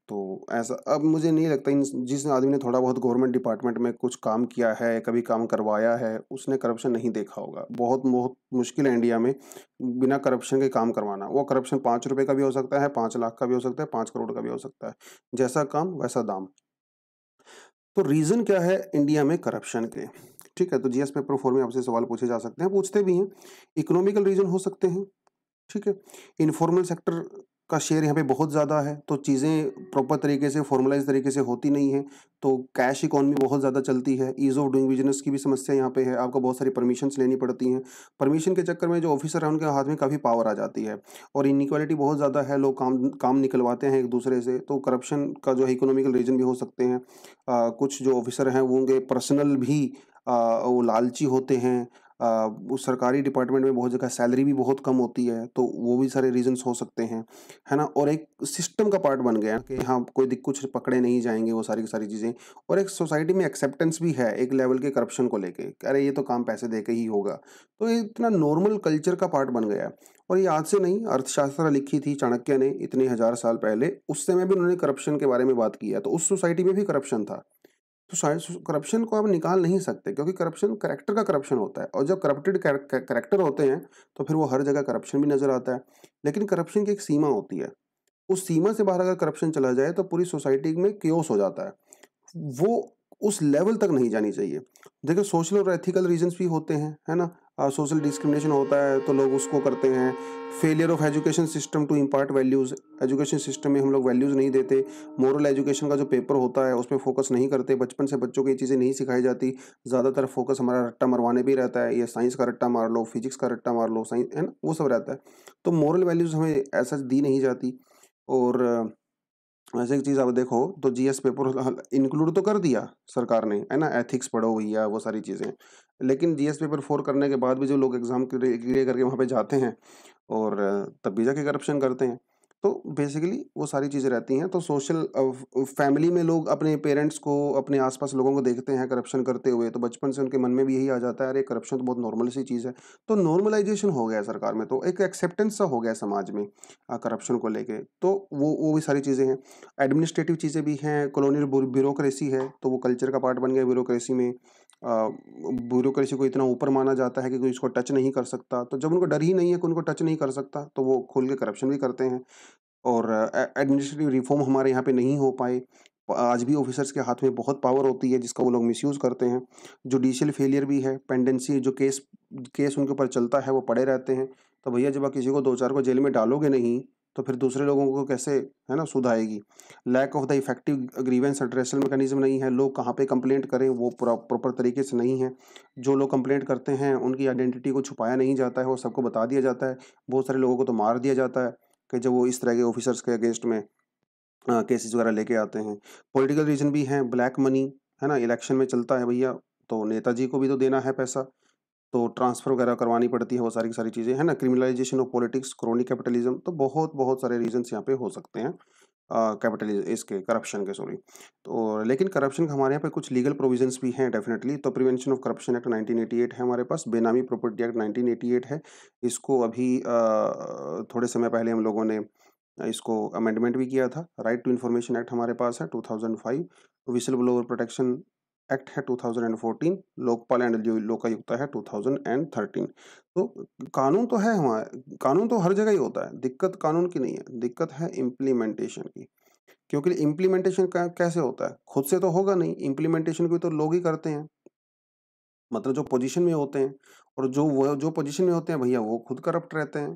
तो ऐसा, अब मुझे नहीं लगता जिस आदमी ने थोड़ा बहुत गवर्नमेंट डिपार्टमेंट में कुछ काम किया है, कभी काम करवाया है, उसने करप्शन नहीं देखा होगा। बहुत बहुत मुश्किल है इंडिया में बिना करप्शन के काम करवाना। वो करप्शन 5 रुपए का भी हो सकता है, 5 लाख का भी हो सकता है, 5 करोड़ का भी हो सकता है। जैसा काम वैसा दाम। तो रीजन क्या है इंडिया में करप्शन के? ठीक है, तो जीएस पेपर 4 में आपसे सवाल पूछे जा सकते हैं, पूछते भी हैं। इकोनॉमिकल रीजन हो सकते हैं, ठीक है, इनफॉर्मल सेक्टर का शेयर यहाँ पे बहुत ज़्यादा है, तो चीज़ें प्रॉपर तरीके से फॉर्मलाइज तरीके से होती नहीं है, तो कैश इकोनॉमी बहुत ज़्यादा चलती है। ईज़ ऑफ डूइंग बिजनेस की भी समस्या यहाँ पे है, आपको बहुत सारी परमिशंस लेनी पड़ती हैं। परमिशन के चक्कर में जो ऑफिसर हैं उनके हाथ में काफ़ी पावर आ जाती है, और इनइक्वालिटी बहुत ज़्यादा है, लोग काम काम निकलवाते हैं एक दूसरे से, तो करप्शन का जो है इकोनॉमिकल रीजन भी हो सकते हैं। कुछ जो ऑफिसर हैं वो उनके पर्सनल भी वो लालची होते हैं। उस सरकारी डिपार्टमेंट में बहुत जगह सैलरी भी बहुत कम होती है, तो वो भी सारे रीजंस हो सकते हैं, है ना। और एक सिस्टम का पार्ट बन गया कि हाँ कोई कुछ पकड़े नहीं जाएंगे, वो सारी की सारी चीज़ें। और एक सोसाइटी में एक्सेप्टेंस भी है एक लेवल के करप्शन को लेके, अरे ये तो काम पैसे दे के ही होगा, तो ये इतना नॉर्मल कल्चर का पार्ट बन गया है। और ये आज से नहीं, अर्थशास्त्र लिखी थी चाणक्य ने इतने हजार साल पहले, उस समय भी उन्होंने करप्शन के बारे में बात किया, तो उस सोसाइटी में भी करप्शन था। तो शायद करप्शन को आप निकाल नहीं सकते, क्योंकि करप्शन कैरेक्टर का करप्शन होता है, और जब करप्टेड कैरेक्टर होते हैं तो फिर वो हर जगह करप्शन भी नजर आता है। लेकिन करप्शन की एक सीमा होती है, उस सीमा से बाहर अगर करप्शन चला जाए तो पूरी सोसाइटी में केओस हो जाता है, वो उस लेवल तक नहीं जानी चाहिए। देखिए सोशल और एथिकल रीजंस भी होते हैं, है ना। सोशल डिस्क्रिमिनेशन होता है तो लोग उसको करते हैं। Failure of education system to impart values, education system में हम लोग वैल्यूज़ नहीं देते। मोरल एजुकेशन का जो पेपर होता है उसमें फोकस नहीं करते, बचपन से बच्चों को ये चीज़ें नहीं सिखाई जाती। ज़्यादातर फोकस हमारा रट्टा मरवाने भी रहता है, ये साइंस का रट्टा मार लो, फिजिक्स का रट्टा मार लो, साइंस, है ना, वो सब रहता है। तो मोरल वैल्यूज़ हमें ऐसा दी नहीं जाती। और ऐसे एक चीज़ आप देखो तो जीएस पेपर इंक्लूड तो कर दिया सरकार ने, है ना, एथिक्स पढ़ो भैया, वो सारी चीज़ें। लेकिन जीएस पेपर 4 करने के बाद भी जो लोग एग्जाम क्लियर करके वहाँ पे जाते हैं, और तब भी जाके करप्शन करते हैं। तो बेसिकली वो सारी चीज़ें रहती हैं। तो सोशल फैमिली में लोग अपने पेरेंट्स को, अपने आसपास लोगों को देखते हैं करप्शन करते हुए, तो बचपन से उनके मन में भी यही आ जाता है, अरे करप्शन तो बहुत नॉर्मल सी चीज़ है। तो नॉर्मलाइजेशन हो गया है सरकार में, तो एक एक्सेप्टेंस सा हो गया है समाज में करप्शन को लेके। तो वो भी सारी चीज़ें हैं। एडमिनिस्ट्रेटिव चीज़ें भी हैं, कॉलोनियल ब्यूरोक्रेसी है, तो वो कल्चर का पार्ट बन गया ब्यूरोक्रेसी में। ब्यूरोक्रेसी को इतना ऊपर माना जाता है कि कोई इसको टच नहीं कर सकता, तो जब उनको डर ही नहीं है कि उनको टच नहीं कर सकता, तो वो खुल के करप्शन भी करते हैं। और एडमिनिस्ट्रेटिव रिफॉर्म हमारे यहाँ पे नहीं हो पाए। आज भी ऑफिसर्स के हाथ में बहुत पावर होती है जिसका वो लोग मिसयूज़ करते हैं। जुडिशियल फेलियर भी है, पेंडेंसी जो केस केस उनके ऊपर चलता है वो पड़े रहते हैं। तो भैया जब आप किसी को 2-4 को जेल में डालोगे नहीं, तो फिर दूसरे लोगों को कैसे, है ना, सुध आएगी। Lack of the effective grievance redressal mechanism नहीं है, लोग कहाँ पे कंप्लेंट करें वो प्रॉपर तरीके से नहीं है। जो लोग कंप्लेंट करते हैं उनकी आइडेंटिटी को छुपाया नहीं जाता है, वो सबको बता दिया जाता है। बहुत सारे लोगों को तो मार दिया जाता है कि जब वो इस तरह के ऑफिसर्स के अगेंस्ट में केसेस वगैरह लेके आते हैं। पॉलिटिकल रीजन भी है, ब्लैक मनी, है ना, इलेक्शन में चलता है भैया, तो नेताजी को भी तो देना है पैसा, तो ट्रांसफर वगैरह करवानी पड़ती है, वो सारी की सारी चीज़ें, है ना। Criminalisation of politics, crony capitalism, तो बहुत बहुत सारे रीजंस यहाँ पे हो सकते हैं कैपिटलिज्म, इसके करप्शन के, सॉरी। तो लेकिन करप्शन का हमारे यहाँ पे कुछ लीगल प्रोविजंस भी हैं डेफिनेटली। तो प्रिवेंशन ऑफ करप्शन एक्ट 1988 है हमारे पास, बेनामी प्रॉपर्टी एक्ट 1988 है। इसको अभी थोड़े समय पहले हम लोगों ने इसको अमेंडमेंट भी किया था। राइट टू इन्फॉर्मेशन एक्ट हमारे पास है 2005। विसल ब्लोअर प्रोटेक्शन एक्ट है 2014। लोकपाल एंड लोकायुक्ता है 2013। तो कानून तो है हमारे, कानून तो हर जगह ही होता है, दिक्कत कानून की नहीं है, दिक्कत है इम्प्लीमेंटेशन की। क्योंकि इम्प्लीमेंटेशन कैसे होता है, खुद से तो होगा नहीं, इम्प्लीमेंटेशन भी तो लोग ही करते हैं, मतलब जो पोजीशन में होते हैं। और जो पोजीशन में होते हैं भैया वो खुद करप्ट रहते हैं,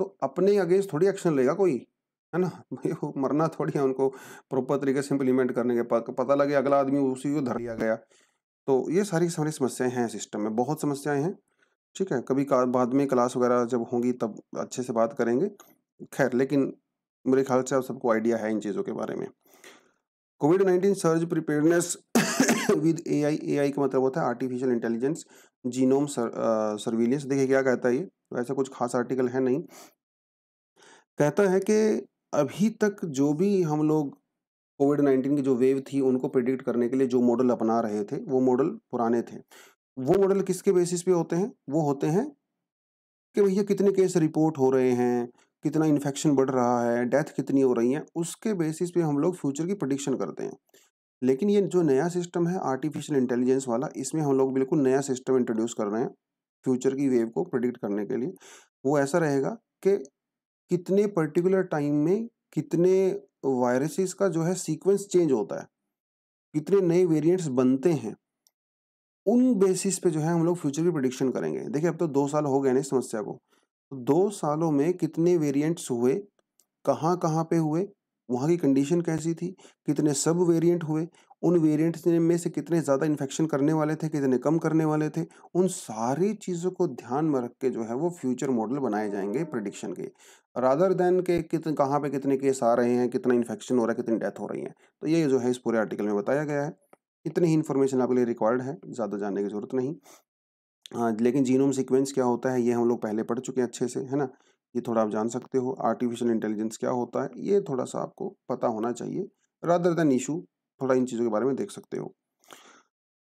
तो अपने अगेंस्ट थोड़ी एक्शन लेगा कोई, है ना। भाई वो मरना थोड़ी है उनको, प्रॉपर तरीके से इम्प्लीमेंट करने के पता लगे अगला आदमी उसी को धर लिया गया। तो ये सारी सारी समस्याएं हैं सिस्टम में, बहुत समस्याएं हैं। ठीक है, कभी बाद में क्लास वगैरह जब होंगी तब अच्छे से बात करेंगे। खैर, लेकिन मेरे ख्याल से आप सबको आइडिया है इन चीज़ों के बारे में। कोविड-19 surge preparedness with AI. AI का मतलब होता है आर्टिफिशियल इंटेलिजेंस जीनोम सर्विलेंस। देखिए क्या कहता है ये, वैसा कुछ खास आर्टिकल है नहीं। कहता है कि अभी तक जो भी हम लोग कोविड-19 की जो वेव थी उनको प्रिडिक्ट करने के लिए जो मॉडल अपना रहे थे वो मॉडल पुराने थे। वो मॉडल किसके बेसिस पे होते हैं, वो होते हैं कि भैया कितने केस रिपोर्ट हो रहे हैं, कितना इन्फेक्शन बढ़ रहा है, डेथ कितनी हो रही है, उसके बेसिस पे हम लोग फ्यूचर की प्रिडिक्शन करते हैं। लेकिन ये जो नया सिस्टम है आर्टिफिशियल इंटेलिजेंस वाला, इसमें हम लोग बिल्कुल नया सिस्टम इंट्रोड्यूस कर रहे हैं फ्यूचर की वेव को प्रिडिक्ट करने के लिए। वो ऐसा रहेगा कि कितने पर्टिकुलर टाइम में कितने वायरसेस का जो है सीक्वेंस चेंज होता है, कितने नए वेरिएंट्स बनते हैं, उन बेसिस पे जो है हम लोग फ्यूचर की प्रिडिक्शन करेंगे। देखिए अब तो 2 साल हो गए ना इस समस्या को, तो 2 सालों में कितने वेरिएंट्स हुए, कहाँ कहाँ पे हुए, वहाँ की कंडीशन कैसी थी, कितने सब वेरिएंट हुए, उन वेरिएंट्स में से कितने ज़्यादा इन्फेक्शन करने वाले थे, कितने कम करने वाले थे, उन सारी चीज़ों को ध्यान में रख के जो है वो फ्यूचर मॉडल बनाए जाएंगे प्रिडिक्शन के, रादर देन के कितने कहाँ पे कितने केस आ रहे हैं, कितना इन्फेक्शन हो रहा है, कितनी डेथ हो रही है। तो ये जो है इस पूरे आर्टिकल में बताया गया है। इतनी ही इन्फॉर्मेशन आपके लिए रिक्वायर्ड है, ज़्यादा जानने की ज़रूरत नहीं। हाँ, लेकिन जीनोम सीक्वेंस क्या होता है ये हम लोग पहले पढ़ चुके हैं अच्छे से, है ना? ये थोड़ा आप जान सकते हो। आर्टिफिशियल इंटेलिजेंस क्या होता है, ये थोड़ा-सा आपको पता होना चाहिए। रादर देन इश्यू, थोड़ा इन चीज़ों के बारे में देख सकते हो।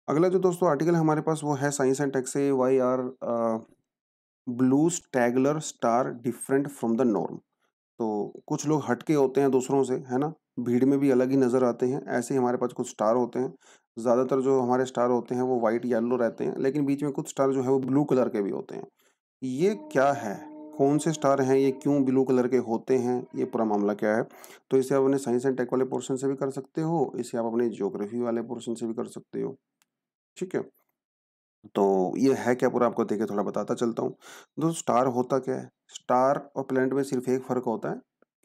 अगला जो दोस्तों आर्टिकल है हमारे पास वो है साइंस एंड टेक से, why are blue straggler star different from the norm. तो कुछ लोग हटके होते हैं दूसरों से, है ना? भीड़ में भी अलग ही नज़र आते हैं। ऐसे ही हमारे पास कुछ स्टार होते हैं। ज़्यादातर जो हमारे स्टार होते हैं वो व्हाइट येलो रहते हैं, लेकिन बीच में कुछ स्टार जो है वो ब्लू कलर के भी होते हैं। ये क्या है? कौन से स्टार हैं? ये क्यों ब्लू कलर के होते हैं? ये पूरा मामला क्या है? तो इसे आप अपने साइंस एंड टेक वाले पोर्शन से भी कर सकते हो, इसे आप अपने ज्योग्राफी वाले पोर्शन से भी कर सकते हो। ठीक है? तो ये है क्या पूरा आपको देखिए थोड़ा बताता चलता हूँ। दोस्तों स्टार होता क्या है? स्टार और प्लैनेट में सिर्फ़ एक फ़र्क होता है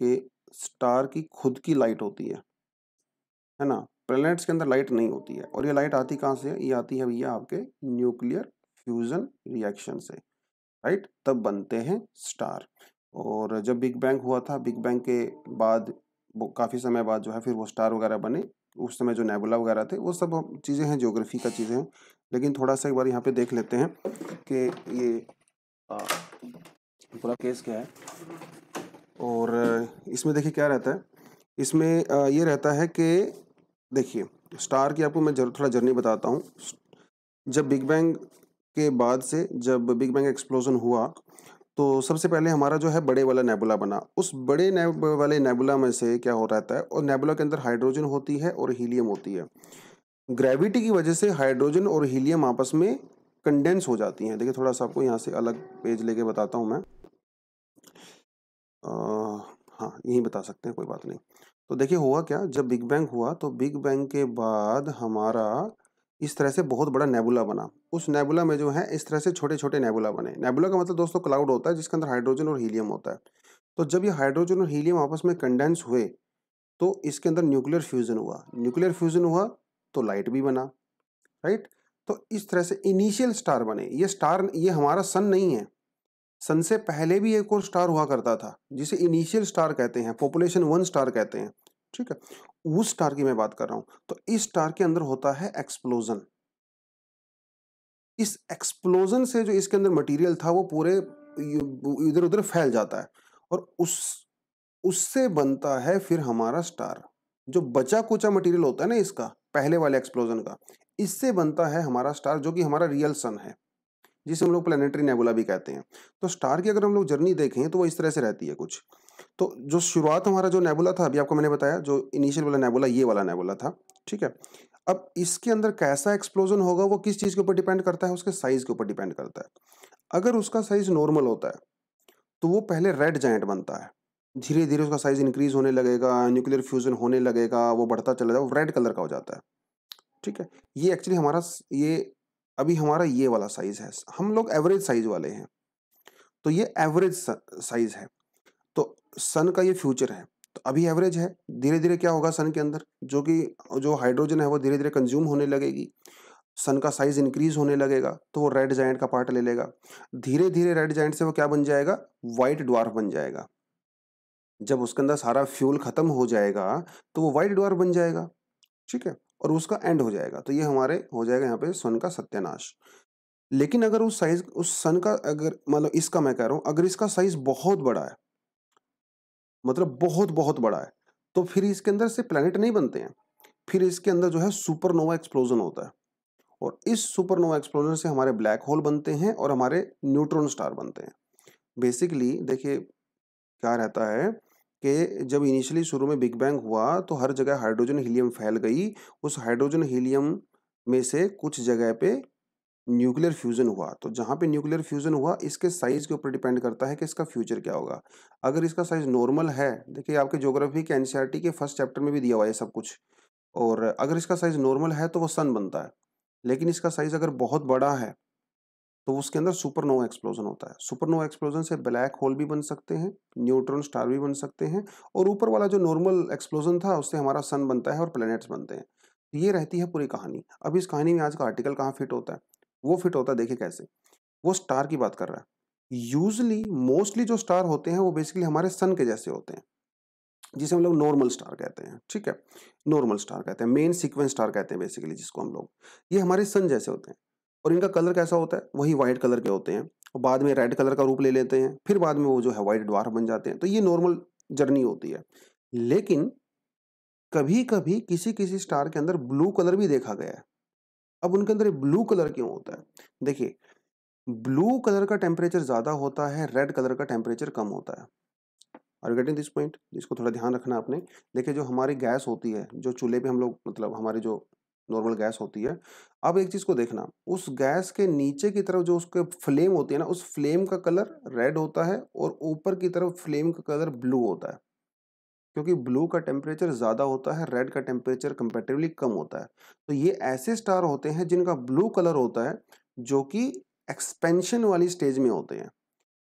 कि स्टार की खुद की लाइट होती है ना? प्लैनेट्स के अंदर लाइट नहीं होती है, और ये लाइट आती कहाँ से है? ये आती है भैया आपके न्यूक्लियर फ्यूज़न रिएक्शन से। राइट? तब बनते हैं स्टार। और जब बिग बैंग हुआ था, बिग बैंग के बाद वो काफ़ी समय बाद जो है फिर वो स्टार वगैरह बने। उस समय जो नेबुला वगैरह थे वो सब चीज़ें हैं, ज्योग्राफी का चीज़ें हैं। लेकिन थोड़ा-सा एक बार यहाँ पे देख लेते हैं कि ये अ, पूरा केस क्या है। और इसमें देखिए क्या रहता है, इसमें ये रहता है कि देखिए स्टार की आपको मैं थोड़ा जर्नी बताता हूँ। जब बिग बैंग के बाद से जब बिग बैंग एक्सप्लोजन हुआ, तो सबसे पहले हमारा जो है बड़े वाला नेबुला बना। उस बड़े वाले नेबुला में से क्या हो रहता है, और नेबुला के अंदर हाइड्रोजन होती है और हीलियम होती है। ग्रेविटी की वजह से हाइड्रोजन और हीलियम आपस में कंडेंस हो जाती हैं। देखिए थोड़ा सा आपको यहाँ से अलग पेज लेके बताता हूँ मैं। अ, हाँ, यहीं बता सकते हैं, कोई बात नहीं। तो देखिए हुआ क्या, जब बिग बैंग हुआ तो बिग बैंग के बाद हमारा इस तरह से बहुत बड़ा नेबुला बना। उस नेबुला में जो है इस तरह से छोटे-छोटे नेबुला बने। नेबुला का मतलब दोस्तों क्लाउड होता है जिसके अंदर हाइड्रोजन और हीलियम होता है। तो जब ये हाइड्रोजन और हीलियम आपस में कंडेंस हुए, तो इसके अंदर न्यूक्लियर फ्यूज़न हुआ। न्यूक्लियर फ्यूज़न हुआ तो लाइट भी बना, राइट? तो इस तरह से इनिशियल स्टार बने। ये स्टार ये हमारा सन नहीं है। सन से पहले भी एक और स्टार हुआ करता था, जिसे इनिशियल स्टार कहते हैं, पॉपुलेशन 1 स्टार कहते हैं, ठीक है? उस स्टार की मैं बात कर रहा हूँ। तो इस स्टार के अंदर होता है एक्सप्लोजन। इस एक्सप्लोजन से जो इसके अंदर मटेरियल था वो पूरे इधर-उधर फैल जाता है, और उससे बनता है फिर हमारा स्टार। जो बचा-कुचा मटेरियल होता है ना इसका, पहले वाले एक्सप्लोजन का, इससे बनता है हमारा स्टार, जो कि हमारा रियल सन है, जिसे हम लोग प्लैनेटरी नेबुला भी कहते हैं। तो स्टार की अगर हम लोग जर्नी देखें तो वो इस तरह से रहती है कुछ। तो जो शुरुआत हमारा जो नेबुला था, अभी आपको मैंने बताया जो इनिशियल वाला नेबुला, ये वाला नेबुला था, ठीक है? अब इसके अंदर कैसा एक्सप्लोजन होगा वो किस चीज़ के ऊपर डिपेंड करता है? उसके साइज़ के ऊपर डिपेंड करता है। अगर उसका साइज़ नॉर्मल होता है, तो वो पहले रेड जायंट बनता है। धीरे-धीरे उसका साइज़ इंक्रीज़ होने लगेगा, न्यूक्लियर फ्यूज़न होने लगेगा, वो बढ़ता चला जाएगा, वो रेड कलर का हो जाता है, ठीक है? ये एक्चुअली हमारा ये अभी हमारा ये वाला साइज़ है। हम लोग एवरेज साइज़ वाले हैं, तो ये एवरेज साइज़ है। तो सन का ये फ्यूचर है। तो अभी एवरेज है, धीरे-धीरे क्या होगा सन के अंदर, जो हाइड्रोजन है वो धीरे-धीरे कंज़्यूम होने लगेगी। सन का साइज़ इंक्रीज़ होने लगेगा, तो वो रेड जायंट का पार्ट ले लेगा। धीरे-धीरे रेड जायंट से वो क्या बन जाएगा? व्हाइट ड्वार्फ बन जाएगा। जब उसके अंदर सारा फ्यूल खत्म हो जाएगा, तो वो व्हाइट ड्वार्फ बन जाएगा, ठीक है? और उसका एंड हो जाएगा। तो ये हमारे हो जाएगा यहाँ पे सन का सत्यानाश। लेकिन अगर उस सन का अगर मतलब इसका मैं कह रहा हूँ, अगर इसका साइज़ बहुत बड़ा है, मतलब बहुत-बहुत बड़ा है, तो फिर इसके अंदर से प्लैनेट नहीं बनते हैं। फिर इसके अंदर जो है सुपरनोवा एक्सप्लोजन होता है, और इस सुपरनोवा एक्सप्लोजन से हमारे ब्लैक होल बनते हैं और हमारे न्यूट्रॉन स्टार बनते हैं। बेसिकली देखिए क्या रहता है कि जब इनिशियली शुरू में बिग बैंग हुआ तो हर जगह हाइड्रोजन हीलियम फैल गई। उस हाइड्रोजन हीलियम में से कुछ जगह पे न्यूक्लियर फ्यूजन हुआ। तो जहाँ पे न्यूक्लियर फ्यूजन हुआ इसके साइज के ऊपर डिपेंड करता है कि इसका फ्यूचर क्या होगा। अगर इसका साइज नॉर्मल है, देखिए आपके ज्योग्राफी के एनसीईआरटी के फर्स्ट चैप्टर में भी दिया हुआ है सब कुछ, और अगर इसका साइज नॉर्मल है तो वो सन बनता है। लेकिन इसका साइज अगर बहुत बड़ा है तो उसके अंदर सुपरनोवा एक्सप्लोजन होता है। सुपरनोवा एक्सप्लोजन से ब्लैक होल भी बन सकते हैं, न्यूट्रॉन स्टार भी बन सकते हैं, और ऊपर वाला जो नॉर्मल एक्सप्लोजन था उससे हमारा सन बनता है और प्लैनेट्स बनते हैं। ये रहती है पूरी कहानी। अब इस कहानी में आज का आर्टिकल कहाँ फिट होता है? वो फिट होता है, देखिए कैसे। वो स्टार की बात कर रहा है। यूजली मोस्टली जो स्टार होते हैं वो बेसिकली हमारे सन के जैसे होते हैं, जिसे हम लोग नॉर्मल स्टार कहते हैं, ठीक है। नॉर्मल स्टार कहते हैं, मेन सीक्वेंस स्टार कहते हैं बेसिकली जिसको हम लोग। ये हमारे सन जैसे होते हैं और इनका कलर कैसा होता है? वही व्हाइट कलर के होते हैं, और बाद में रेड कलर का रूप ले लेते हैं, फिर बाद में वो जो है व्हाइट ड्वार्फ बन जाते हैं। तो ये नॉर्मल जर्नी होती है। लेकिन कभी कभी किसी किसी स्टार के अंदर ब्लू कलर भी देखा गया है। अब उनके अंदर ब्लू कलर क्यों होता है? देखिए, ब्लू कलर का टेम्परेचर ज्यादा होता है, रेड कलर का टेम्परेचर कम होता है। Are getting this point? इसको थोड़ा ध्यान रखना आपने। देखिए, जो हमारी गैस होती है, जो चूल्हे पे हम लोग, मतलब हमारी जो नॉर्मल गैस होती है, अब एक चीज को देखना, उस गैस के नीचे की तरफ जो उसके फ्लेम होती है ना, उस फ्लेम का कलर रेड होता है और ऊपर की तरफ फ्लेम का कलर ब्लू होता है। क्योंकि ब्लू का टेम्परेचर ज्यादा होता है, रेड का टेम्परेचर कंपेरेटिवली कम होता है। तो ये ऐसे स्टार होते हैं जिनका ब्लू कलर होता है, जो कि एक्सपेंशन वाली स्टेज में होते हैं।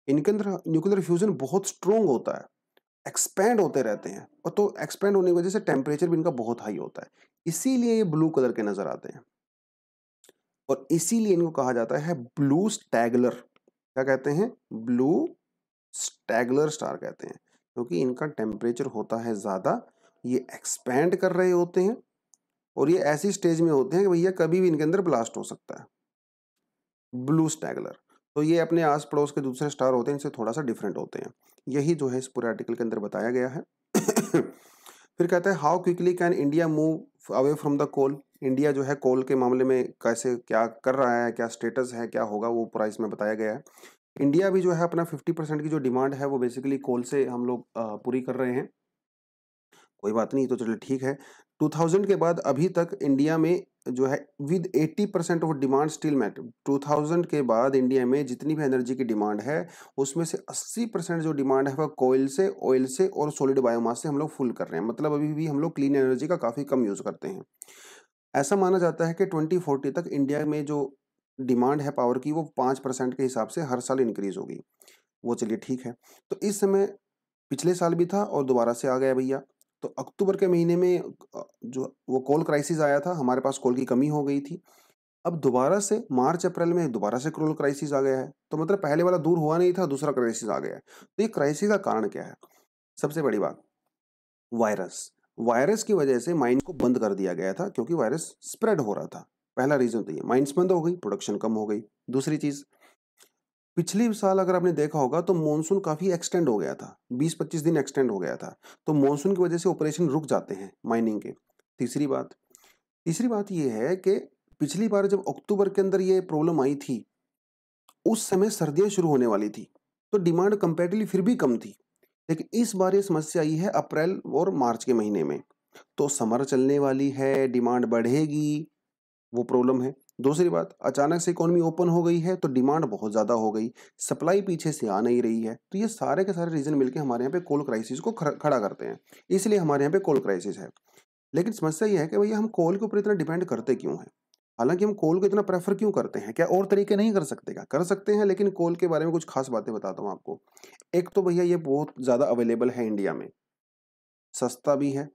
इनके अंदर न्यूक्लियर फ्यूजन बहुत स्ट्रोंग होता है, एक्सपैंड होते रहते हैं, और तो एक्सपैंड होने की वजह से टेम्परेचर भी इनका बहुत हाई होता है। इसीलिए ये ब्लू कलर के नजर आते हैं, और इसीलिए इनको कहा जाता है ब्लू स्टैगलर। क्या कहते हैं? ब्लू स्टैगलर स्टार कहते हैं, क्योंकि इनका टेम्परेचर होता है ज्यादा, ये एक्सपैंड कर रहे होते हैं, और ये ऐसी स्टेज में होते हैं कि भैया कभी भी इनके अंदर ब्लास्ट हो सकता है। ब्लू स्टैगलर। तो ये अपने आस पड़ोस के दूसरे स्टार होते हैं, इनसे थोड़ा सा डिफरेंट होते हैं। यही जो है इस पूरे आर्टिकल के अंदर बताया गया है। फिर कहता है, how quickly can India move away from the coal? India जो है कोल के मामले में कैसे क्या कर रहा है, क्या स्टेटस है, क्या होगा, वो पूरा इसमें बताया गया है। इंडिया भी जो है अपना 50% की जो डिमांड है वो बेसिकली कोल से हम लोग पूरी कर रहे हैं। कोई बात नहीं, तो चलो ठीक है। 2000 के बाद अभी तक इंडिया में जो है with 80% of demand still met. 2000 के बाद इंडिया में जितनी भी एनर्जी की डिमांड है, उसमें से 80% जो डिमांड है वह कोयल से, ऑयल से और सॉलिड बायोमास से हम लोग फुल कर रहे हैं। मतलब अभी भी हम लोग क्लीन एनर्जी का काफी कम यूज करते हैं। ऐसा माना जाता है कि 2040 तक इंडिया में जो डिमांड है पावर की, वो 5% के हिसाब से हर साल इंक्रीज होगी। वो चलिए ठीक है। तो इस समय पिछले साल भी था और दोबारा से आ गया भैया। तो अक्टूबर के महीने में जो वो कोल क्राइसिस आया था, हमारे पास कोल की कमी हो गई थी। अब दोबारा से मार्च अप्रैल में दोबारा से कोल क्राइसिस आ गया है। तो मतलब पहले वाला दूर हुआ नहीं था, दूसरा क्राइसिस आ गया है। तो ये क्राइसिस का कारण क्या है? सबसे बड़ी बात, वायरस। वायरस की वजह से माइंस को बंद कर दिया गया था, क्योंकि वायरस स्प्रेड हो रहा था। पहला रीजन तो ये, माइंस बंद हो गई, प्रोडक्शन कम हो गई। दूसरी चीज, पिछले साल अगर आपने देखा होगा तो मॉनसून काफी एक्सटेंड हो गया था, 20-25 दिन एक्सटेंड हो गया था। तो मॉनसून की वजह से ऑपरेशन रुक जाते हैं माइनिंग के। तीसरी बात ये है कि पिछली बार जब अक्टूबर के अंदर ये प्रॉब्लम आई थी, उस समय सर्दियां शुरू होने वाली थी, तो डिमांड कंपैरेटिवली फिर भी कम थी। लेकिन इस बार ये समस्या आई है अप्रैल और मार्च के महीने में। तो समर चलने वाली है, डिमांड बढ़ेगी, वो प्रॉब्लम है। दूसरी बात, अचानक से इकोनॉमी ओपन हो गई है तो डिमांड बहुत ज्यादा हो गई, सप्लाई पीछे से आ नहीं रही है। तो ये सारे के सारे रीजन मिलके हमारे यहाँ पे कोल क्राइसिस को खड़ा करते हैं। इसलिए हमारे यहाँ पे कोल क्राइसिस है। लेकिन समस्या ये है कि भैया हम कोल के ऊपर इतना डिपेंड करते क्यों हैं? हालांकि हम कोल को इतना प्रेफर क्यों करते हैं? क्या और तरीके नहीं कर सकते? क्या कर सकते हैं, लेकिन कोल के बारे में कुछ खास बातें बताता हूँ आपको। एक तो भैया ये बहुत ज्यादा अवेलेबल है इंडिया में, सस्ता भी है,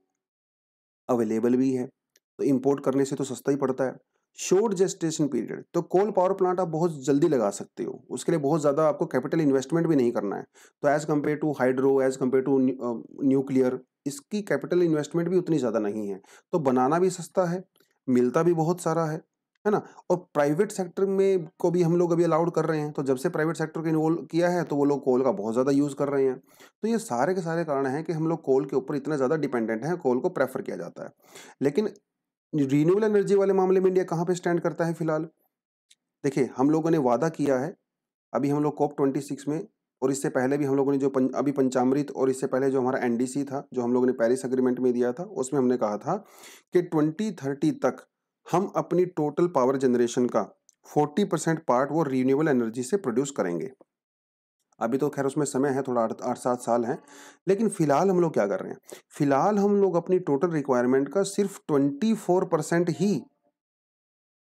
अवेलेबल भी है, तो इंपोर्ट करने से तो सस्ता ही पड़ता है। शॉर्ट जेस्टेशन पीरियड, तो कोल पावर प्लांट आप बहुत जल्दी लगा सकते हो, उसके लिए बहुत ज्यादा आपको कैपिटल इन्वेस्टमेंट भी नहीं करना है। तो as compare to hydro, as compare to nuclear, इसकी कैपिटल इन्वेस्टमेंट भी उतनी ज्यादा नहीं है। तो बनाना भी सस्ता है, मिलता भी बहुत सारा है ना। और प्राइवेट सेक्टर में को भी हम लोग अभी अलाउड कर रहे हैं। तो जब से प्राइवेट सेक्टर को इन्वॉल्व किया है तो वो लोग कोल का बहुत ज्यादा यूज कर रहे हैं। तो ये सारे के सारे कारण हैं कि हम लोग कोल के ऊपर इतना ज्यादा डिपेंडेंट हैं, कोल को प्रेफर किया जाता है। लेकिन रिन्यूएबल एनर्जी वाले मामले में इंडिया कहाँ पे स्टैंड करता है फिलहाल? देखिए, हम लोगों ने वादा किया है, अभी हम लोग COP26 में, और इससे पहले भी हम लोगों ने जो अभी पंचामृत, और इससे पहले जो हमारा NDC था, जो हम लोगों ने पेरिस एग्रीमेंट में दिया था, उसमें हमने कहा था कि 2030 तक हम अपनी टोटल पावर जनरेशन का 40% पार्ट वो रिन्यूएबल एनर्जी से प्रोड्यूस करेंगे। अभी तो खैर उसमें समय है, थोड़ा 8-7 साल है। लेकिन फिलहाल हम लोग क्या कर रहे हैं? फिलहाल हम लोग अपनी टोटल रिक्वायरमेंट का सिर्फ 24% ही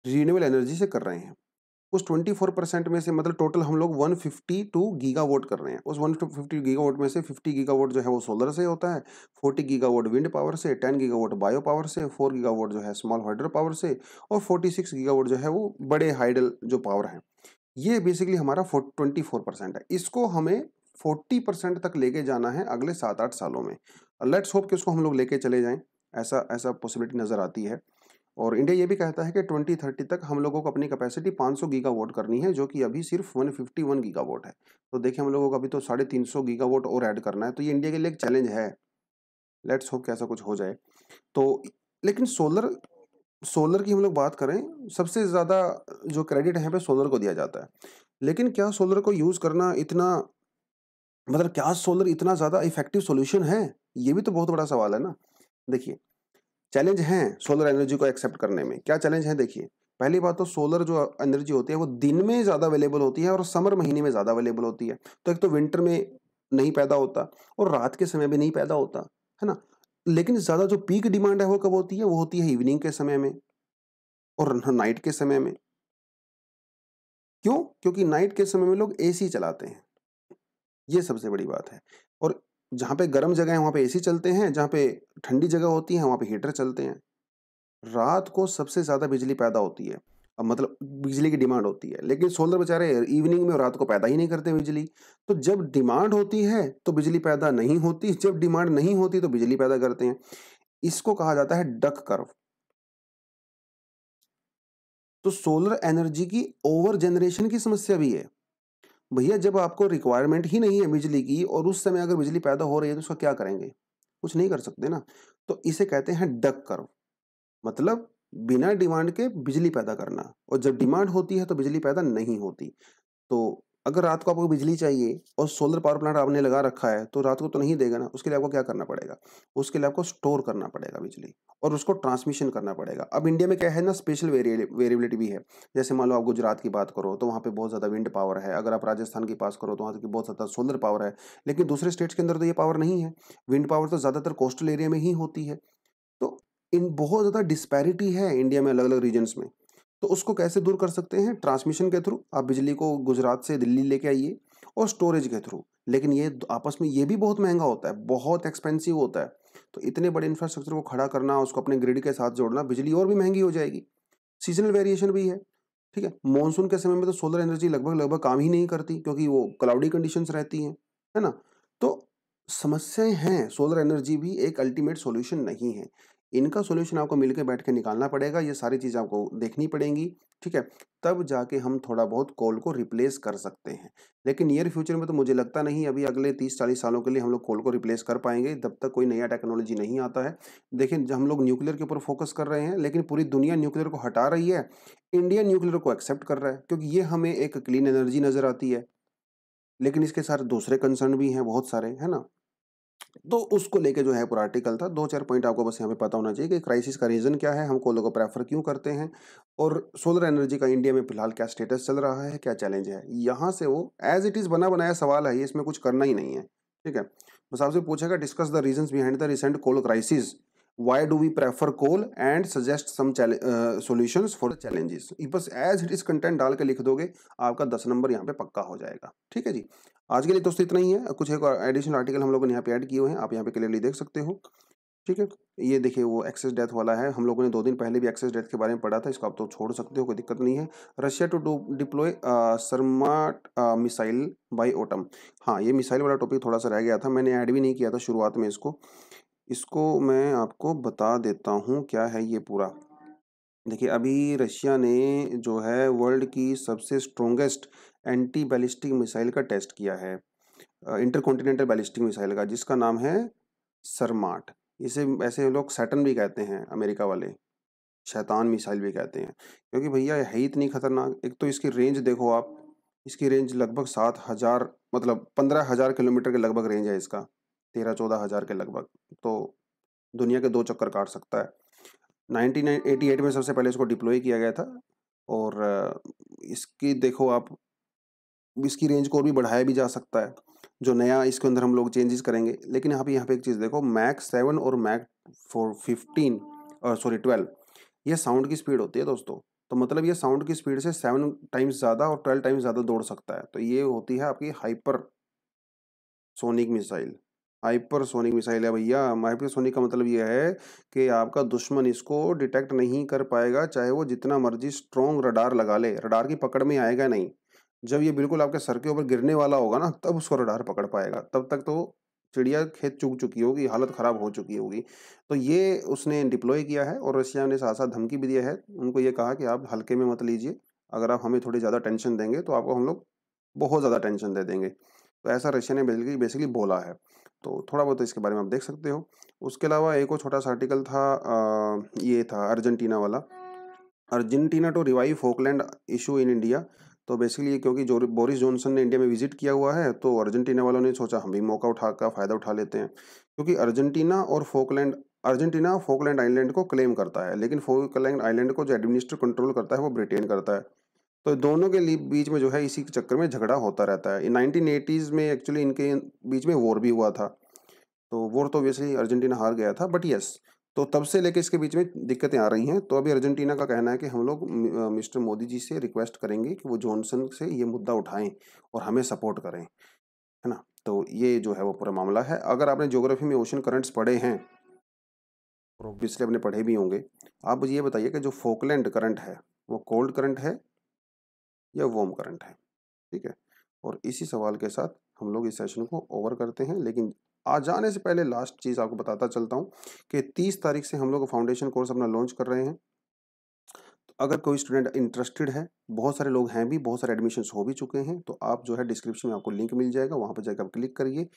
रिन्यूएबल एनर्जी से कर रहे हैं। उस 24% में से मतलब टोटल हम लोग 152 गीगावाट कर रहे हैं। उस 150 गीगावाट में से 50 गीगावाट जो है वो सोलर से होता है, 40 गीगावाट विंड पावर से, 10 गीगावाट बायो पावर से, 4 गीगावाट जो है स्मॉल हाइड्रो पावर से और 46 गीगावाट जो है वो बड़े हाइडल जो पावर हैं। ये बेसिकली हमारा 24% है। इसको हमें 40% तक लेके जाना है अगले 7-8 सालों में। लेट्स होप कि उसको हम लोग लेके चले जाएं, ऐसा ऐसा पॉसिबिलिटी नज़र आती है। और इंडिया ये भी कहता है कि 2030 तक हम लोगों को अपनी कैपेसिटी 500 गीगावाट करनी है, जो कि अभी सिर्फ 151 गीगावाट है। तो देखिए हम लोगों को अभी तो 350 गीगावाट और ऐड करना है, तो ये इंडिया के लिए एक चैलेंज है। लेट्स होप कि ऐसा कुछ हो जाए। तो लेकिन सोलर सोलर की हम लोग बात करें, सबसे ज़्यादा जो क्रेडिट है यहाँ पे सोलर को दिया जाता है। लेकिन क्या सोलर को यूज़ करना इतना मतलब क्या सोलर इतना ज़्यादा इफ़ेक्टिव सॉल्यूशन है? ये भी तो बहुत बड़ा सवाल है ना। देखिए, चैलेंज हैं सोलर एनर्जी को एक्सेप्ट करने में। क्या चैलेंज है देखिए, पहली बात तो सोलर जो एनर्जी होती है वो दिन में ज़्यादा अवेलेबल होती है और समर महीने में ज़्यादा अवेलेबल होती है। तो एक तो विंटर में नहीं पैदा होता और रात के समय भी नहीं पैदा होता, है ना? लेकिन ज़्यादा जो पीक डिमांड है वो कब होती है? वो होती है इवनिंग के समय में और नाइट के समय में। क्यों? क्योंकि नाइट के समय में लोग एसी चलाते हैं। ये सबसे बड़ी बात है। और जहाँ पे गर्म जगह है वहाँ पे एसी चलते हैं, जहाँ पे ठंडी जगह होती है वहाँ पे हीटर चलते हैं। रात को सबसे ज़्यादा बिजली पैदा होती है, मतलब बिजली की डिमांड होती है, लेकिन सोलर बेचारे इवनिंग में और रात को पैदा ही नहीं करते बिजली। तो जब डिमांड होती है तो बिजली पैदा नहीं होती, जब डिमांड नहीं होती तो बिजली पैदा करते हैं। इसको कहा जाता है डक कर्व। तो सोलर एनर्जी की ओवर जनरेशन की समस्या भी है। भैया जब आपको रिक्वायरमेंट ही नहीं है बिजली की और उस समय अगर बिजली पैदा हो रही है तो उसका क्या करेंगे? कुछ नहीं कर सकते ना। तो इसे कहते हैं डक कर्व, मतलब बिना डिमांड के बिजली पैदा करना और जब डिमांड होती है तो बिजली पैदा नहीं होती। तो अगर रात को आपको बिजली चाहिए और सोलर पावर प्लांट आपने लगा रखा है तो रात को तो नहीं देगा ना, उसके लिए आपको क्या करना पड़ेगा? उसके लिए आपको स्टोर करना पड़ेगा बिजली और उसको ट्रांसमिशन करना पड़ेगा। अब इंडिया में क्या है ना, स्पेशल वेरिएबिलिटी भी है। जैसे मान लो आप गुजरात की बात करो तो वहाँ पे बहुत ज़्यादा विंड पावर है, अगर आप राजस्थान की पास करो तो वहाँ की बहुत ज़्यादा सोलर पावर है, लेकिन दूसरे स्टेट्स के अंदर तो ये पावर नहीं है। विंड पावर तो ज़्यादातर कोस्टल एरिया में ही होती है। तो इन बहुत ज़्यादा डिस्पैरिटी है इंडिया में अलग-अलग रीजन्स में। तो उसको कैसे दूर कर सकते हैं? ट्रांसमिशन के थ्रू। आप बिजली को गुजरात से दिल्ली लेके आइए और स्टोरेज के थ्रू। लेकिन ये आपस में ये भी बहुत महँगा होता है, बहुत एक्सपेंसिव होता है। तो इतने बड़े इंफ्रास्ट्रक्चर को खड़ा करना, उसको अपने ग्रिड के साथ जोड़ना, बिजली और भी महँगी हो जाएगी। सीज़नल वेरिएशन भी है, ठीक है? मॉनसून के समय में तो सोलर एनर्जी लगभग-लगभग काम ही नहीं करती क्योंकि वो क्लाउडी कंडीशंस रहती हैं, है ना? तो समस्याएँ हैं, सोलर एनर्जी भी एक अल्टीमेट सॉल्यूशन नहीं है। इनका सॉल्यूशन आपको मिलके बैठ के निकालना पड़ेगा, ये सारी चीज़ें आपको देखनी पड़ेंगी, ठीक है? तब जाके हम थोड़ा बहुत कोल को रिप्लेस कर सकते हैं। लेकिन नियर फ्यूचर में तो मुझे लगता नहीं अभी अगले 30-40 सालों के लिए हम लोग कोल को रिप्लेस कर पाएँगे, जब तक कोई नया टेक्नोलॉजी नहीं आता है। देखिए, जब हम लोग न्यूक्लियर के ऊपर फोकस कर रहे हैं, लेकिन पूरी दुनिया न्यूक्लियर को हटा रही है, इंडिया न्यूक्लियर को एक्सेप्ट कर रहा है, क्योंकि ये हमें एक क्लीन एनर्जी नज़र आती है। लेकिन इसके साथ दूसरे कंसर्न भी हैं बहुत सारे, है ना? तो उसको लेके जो है पूरा आर्टिकल था। 2-4 पॉइंट आपको बस यहाँ पे पता होना चाहिए कि क्राइसिस का रीज़न क्या है, हम कोयले को प्रेफ़र क्यों करते हैं और सोलर एनर्जी का इंडिया में फ़िलहाल क्या स्टेटस चल रहा है, क्या चैलेंज है। यहाँ से वो ऐज़ इट इज़ बना-बनाया सवाल है ये, इसमें कुछ करना ही नहीं है, ठीक है? बस आपसे पूछेगा discuss the reasons behind the recent coal crisis, why do we prefer coal and suggest some solutions for the challenges. ये बस ऐज़ इट इज़ कंटेंट डाल के लिख दोगे, आपका 10 नंबर यहाँ पे पक्का हो जाएगा, ठीक है जी? आज के लिए दोस्तों इतना ही है। कुछ एक एडिशनल आर्टिकल हम लोगों ने यहाँ पे ऐड किए हुए हैं, आप यहाँ पे क्लियरली देख सकते हो, ठीक है? ये देखिए वो एक्सेस डेथ वाला है, हम लोगों ने 2 दिन पहले भी एक्सेस डेथ के बारे में पढ़ा था, इसको आप तो छोड़ सकते हो, कोई दिक्कत नहीं है। Russia to deploy Sarmat missile by autumn. हाँ, ये मिसाइल वाला टॉपिक थोड़ा-सा रह गया था, मैंने ऐड भी नहीं किया था शुरुआत में इसको। इसको मैं आपको बता देता हूँ, क्या है ये पूरा। देखिए, अभी रशिया ने जो है वर्ल्ड की सबसे स्ट्रॉन्गेस्ट एंटी बैलिस्टिक मिसाइल का टेस्ट किया है। इंटरकॉन्टिनेंटल बैलिस्टिक मिसाइल का, जिसका नाम है सरमाट। इसे ऐसे लोग सैटर्न भी कहते हैं अमेरिका वाले, शैतान मिसाइल भी कहते हैं, क्योंकि भैया है ही इतनी खतरनाक। एक तो इसकी रेंज देखो आप, इसकी रेंज लगभग 7,000 मतलब 15,000 किलोमीटर के लगभग रेंज है इसका, 13-14 हज़ार के लगभग। तो दुनिया के 2 चक्कर काट सकता है। 1988 में सबसे पहले इसको डिप्लॉय किया गया था और इसकी देखो आप, इसकी रेंज को और भी बढ़ाया भी जा सकता है, जो नया इसके अंदर हम लोग चेंजेस करेंगे। लेकिन यहाँ पे एक चीज़ देखो, मैक 7 और मैक 4 15 सॉरी 12, ये साउंड की स्पीड होती है दोस्तों। तो मतलब ये साउंड की स्पीड से 7 टाइम्स ज़्यादा और 12 टाइम्स ज़्यादा दौड़ सकता है। तो ये होती है आपकी हाइपरसोनिक मिसाइल। हाइपरसोनिक मिसाइल है भैया। हाइपरसोनिक का मतलब ये है कि आपका दुश्मन इसको डिटेक्ट नहीं कर पाएगा, चाहे वो जितना मर्जी स्ट्रॉन्ग रडार लगा ले, रडार की पकड़ में आएगा नहीं। जब ये बिल्कुल आपके सर के ऊपर गिरने वाला होगा ना, तब उसको रडार पकड़ पाएगा। तब तक तो चिड़िया खेत चुग चुकी होगी, हालत खराब हो चुकी होगी। तो ये उसने डिप्लॉय किया है और रशिया ने साथ साथ धमकी भी दिया है। उनको ये कहा कि आप हल्के में मत लीजिए, अगर आप हमें थोड़ी ज़्यादा टेंशन देंगे तो आपको हम लोग बहुत ज़्यादा टेंशन दे देंगे। तो ऐसा रशिया ने बेसिकली बोला है। तो थोड़ा बहुत इसके बारे में आप देख सकते हो। उसके अलावा एक और छोटा सा आर्टिकल था, ये था अर्जेंटीना वाला। Argentina to revive Falkland issue in India. तो बेसिकली क्योंकि जो बोरिस जॉनसन ने इंडिया में विजिट किया हुआ है, तो अर्जेंटीना वालों ने सोचा हम भी मौका फ़ायदा उठा लेते हैं। क्योंकि अर्जेंटीना फोकलैंड आइलैंड को क्लेम करता है, लेकिन फोकलैंड आइलैंड को जो एडमिनिस्ट्रेट कंट्रोल करता है वो ब्रिटेन करता है। तो दोनों के बीच में जो है इसी के चक्कर में झगड़ा होता रहता है। 1980s में एक्चुअली इनके बीच में वॉर भी हुआ था। तो वॉर तो ऑब्वियसली अर्जेंटीना हार गया था, बट यस, तो तब से लेके इसके बीच में दिक्कतें आ रही हैं। तो अभी अर्जेंटीना का कहना है कि हम लोग मिस्टर मोदी जी से रिक्वेस्ट करेंगे कि वो जॉनसन से ये मुद्दा उठाएं और हमें सपोर्ट करें, है ना। तो ये जो है वो पूरा मामला है। अगर आपने ज्योग्राफी में ओशन करंट्स पढ़े हैं और ऑब्वियसली आपने पढ़े भी होंगे, आप मुझे ये बताइए कि जो फोकलैंड करंट है वो कोल्ड करंट है या वार्म करंट है, ठीक है। और इसी सवाल के साथ हम लोग इस सेशन को ओवर करते हैं। लेकिन आज जाने से पहले लास्ट चीज़ आपको बताता चलता हूँ कि 30 तारीख से हम लोग फाउंडेशन कोर्स अपना लॉन्च कर रहे हैं। तो अगर कोई स्टूडेंट इंटरेस्टेड है, बहुत सारे लोग हैं भी, बहुत सारे एडमिशन्स हो भी चुके हैं, तो आप जो है डिस्क्रिप्शन में आपको लिंक मिल जाएगा, वहाँ पर जाकर आप क्लिक करिए,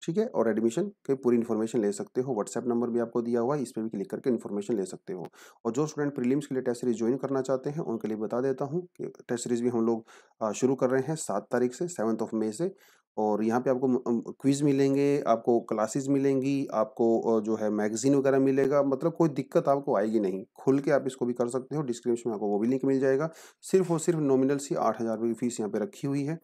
ठीक है। और एडमिशन की पूरी इन्फॉर्मेशन ले सकते हो। व्हाट्सएप नंबर भी आपको दिया हुआ है, इस पर भी क्लिक करके इन्फॉर्मेशन ले सकते हो। और जो स्टूडेंट प्रीलिम्स के लिए टेस्ट सीरीज ज्वाइन करना चाहते हैं उनके लिए बता देता हूँ कि टेस्ट सीरीज भी हम लोग शुरू कर रहे हैं 7 तारीख से, 7 मई से। और यहाँ पे आपको क्विज मिलेंगे, आपको क्लासेस मिलेंगी, आपको जो है मैगजीन वगैरह मिलेगा। मतलब कोई दिक्कत आपको आएगी नहीं, खुल के आप इसको भी कर सकते हो। डिस्क्रिप्शन में आपको वो भी लिंक मिल जाएगा। सिर्फ और सिर्फ नॉमिनल सी 8,000 रुपये की फीस यहाँ पे रखी हुई है,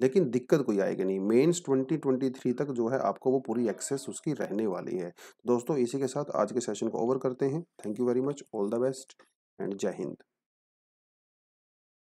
लेकिन दिक्कत कोई आएगी नहीं। मेंस 2023 तक जो है आपको वो पूरी एक्सेस उसकी रहने वाली है। दोस्तों इसी के साथ आज के सेशन को ओवर करते हैं। Thank you very much, all the best and जय हिंद।